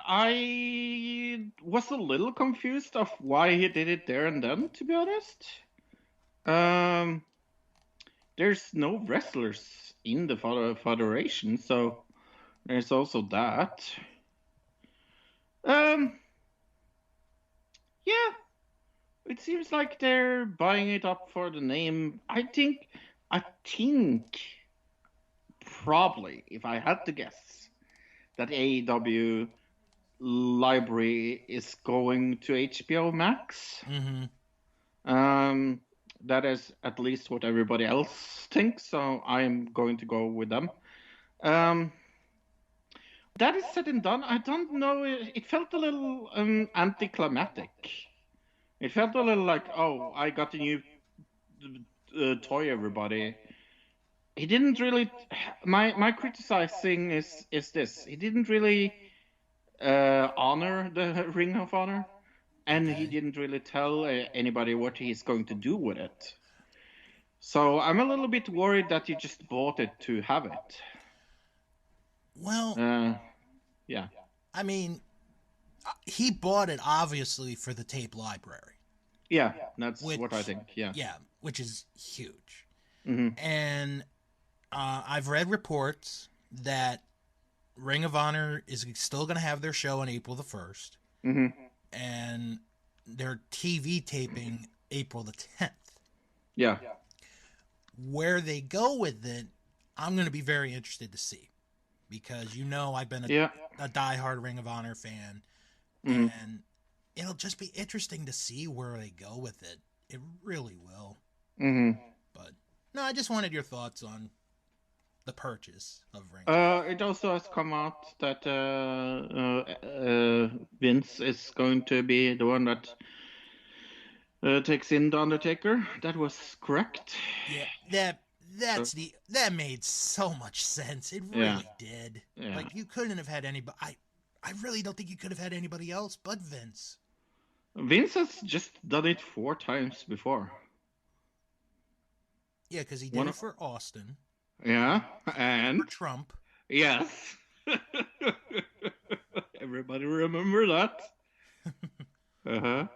I was a little confused of why he did it there and then, to be honest. There's no wrestlers in the federation, so there's also that. Yeah, it seems like they're buying it up for the name. I think, probably, if I had to guess, that AEW library is going to HBO Max. That is at least what everybody else thinks, so I'm going to go with them. That is said and done. I don't know. It felt a little anticlimactic. It felt a little like, oh, I got a new toy, everybody. He didn't really. My criticizing is this. He didn't really honor the Ring of Honor, and he didn't really tell anybody what he's going to do with it. So I'm a little bit worried that he just bought it to have it. Well, yeah. I mean, he bought it obviously for the tape library. Yeah, that's what I think. Yeah. Yeah, which is huge. Mm-hmm. And I've read reports that Ring of Honor is still going to have their show on April the 1st. Mm-hmm. And they're TV taping April the 10th. Yeah. Where they go with it, I'm going to be very interested to see. Because I've been a diehard Ring of Honor fan. Mm-hmm. And it'll just be interesting to see where they go with it. It really will. Mm-hmm. But, no, I just wanted your thoughts on the purchase of Ring. It also has come out that Vince is going to be the one that takes in the Undertaker. That was correct. Yeah, that made so much sense. It really did. Yeah. Like, you couldn't have had anybody. I really don't think you could have had anybody else but Vince. Vince has just done it 4 times before. Yeah, because he did it for Austin. Yeah, and for Trump. Yes. Everybody remember that. Uh-huh.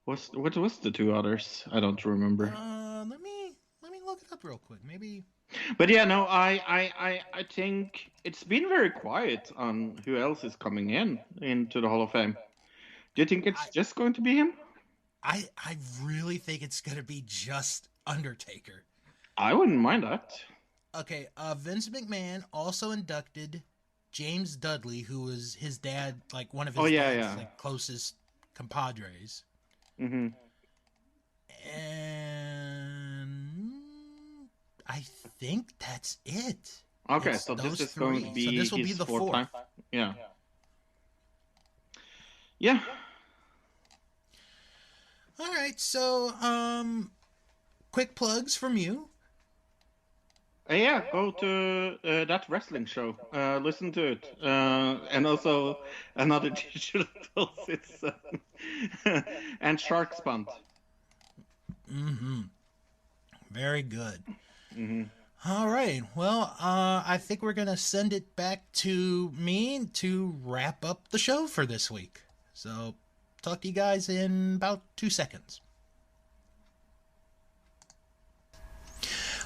What was the 2 others? I don't remember. Let me look it up real quick. Maybe. But yeah, no, I think it's been very quiet on who else is coming into the Hall of Fame. Do you think it's just going to be him? I really think it's going to be just Undertaker. I wouldn't mind that. Okay, Vince McMahon also inducted James Dudley, who was his dad, like one of his dad's like closest compadres. Mm-hmm. And I think that's it. Okay, so this is going to be so this will be the 4th time. Yeah. Yeah. All right, so quick plugs from you. Yeah, go to that wrestling show. Listen to it. And also another digital citizen. And Shark Spunt. Mm-hmm. Very good. Mm-hmm. All right. Well, I think we're going to send it back to me to wrap up the show for this week. So, talk to you guys in about 2 seconds.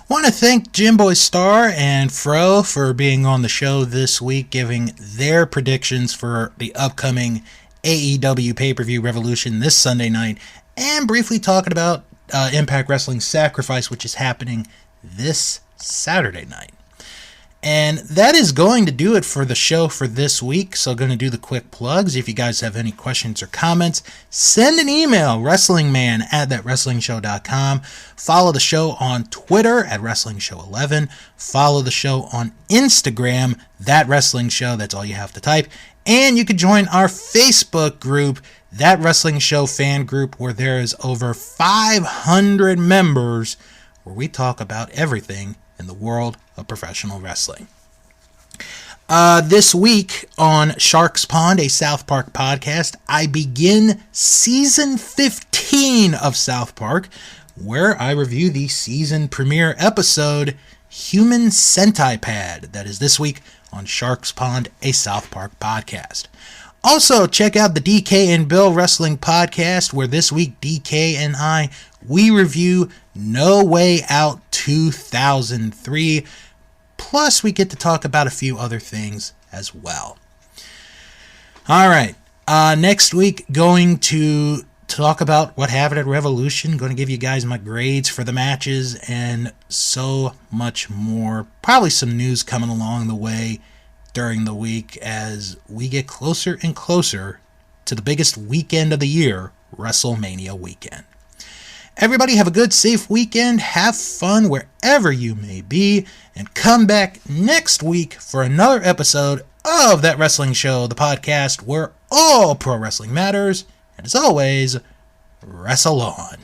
Want to thank Jimboy Star and Fro for being on the show this week, giving their predictions for the upcoming AEW pay-per-view Revolution this Sunday night, and briefly talking about Impact Wrestling Sacrifice, which is happening this Saturday night. And that is going to do it for the show for this week. So going to do the quick plugs. If you guys have any questions or comments, send an email, wrestlingman@thatwrestlingshow.com. Follow the show on Twitter @WrestlingShow11. Follow the show on Instagram, That Wrestling Show. That's all you have to type. And you can join our Facebook group, That Wrestling Show fan group, where there is over 500 members, where we talk about everything in the world of professional wrestling. This week on Sharks Pond, a South Park podcast, I begin season 15 of South Park, where I review the season premiere episode, Human Centipede. That is this week on Sharks Pond, a South Park podcast. Also, check out the DK and Bill Wrestling Podcast, where this week DK and we review No Way Out 2003. Plus, we get to talk about a few other things as well. All right. Next week, going to talk about what happened at Revolution. Going to give you guys my grades for the matches and so much more. Probably some news coming along the way during the week as we get closer and closer to the biggest weekend of the year, WrestleMania weekend. Everybody have a good, safe weekend. Have fun wherever you may be. And come back next week for another episode of That Wrestling Show, the podcast where all pro wrestling matters. And as always, wrestle on.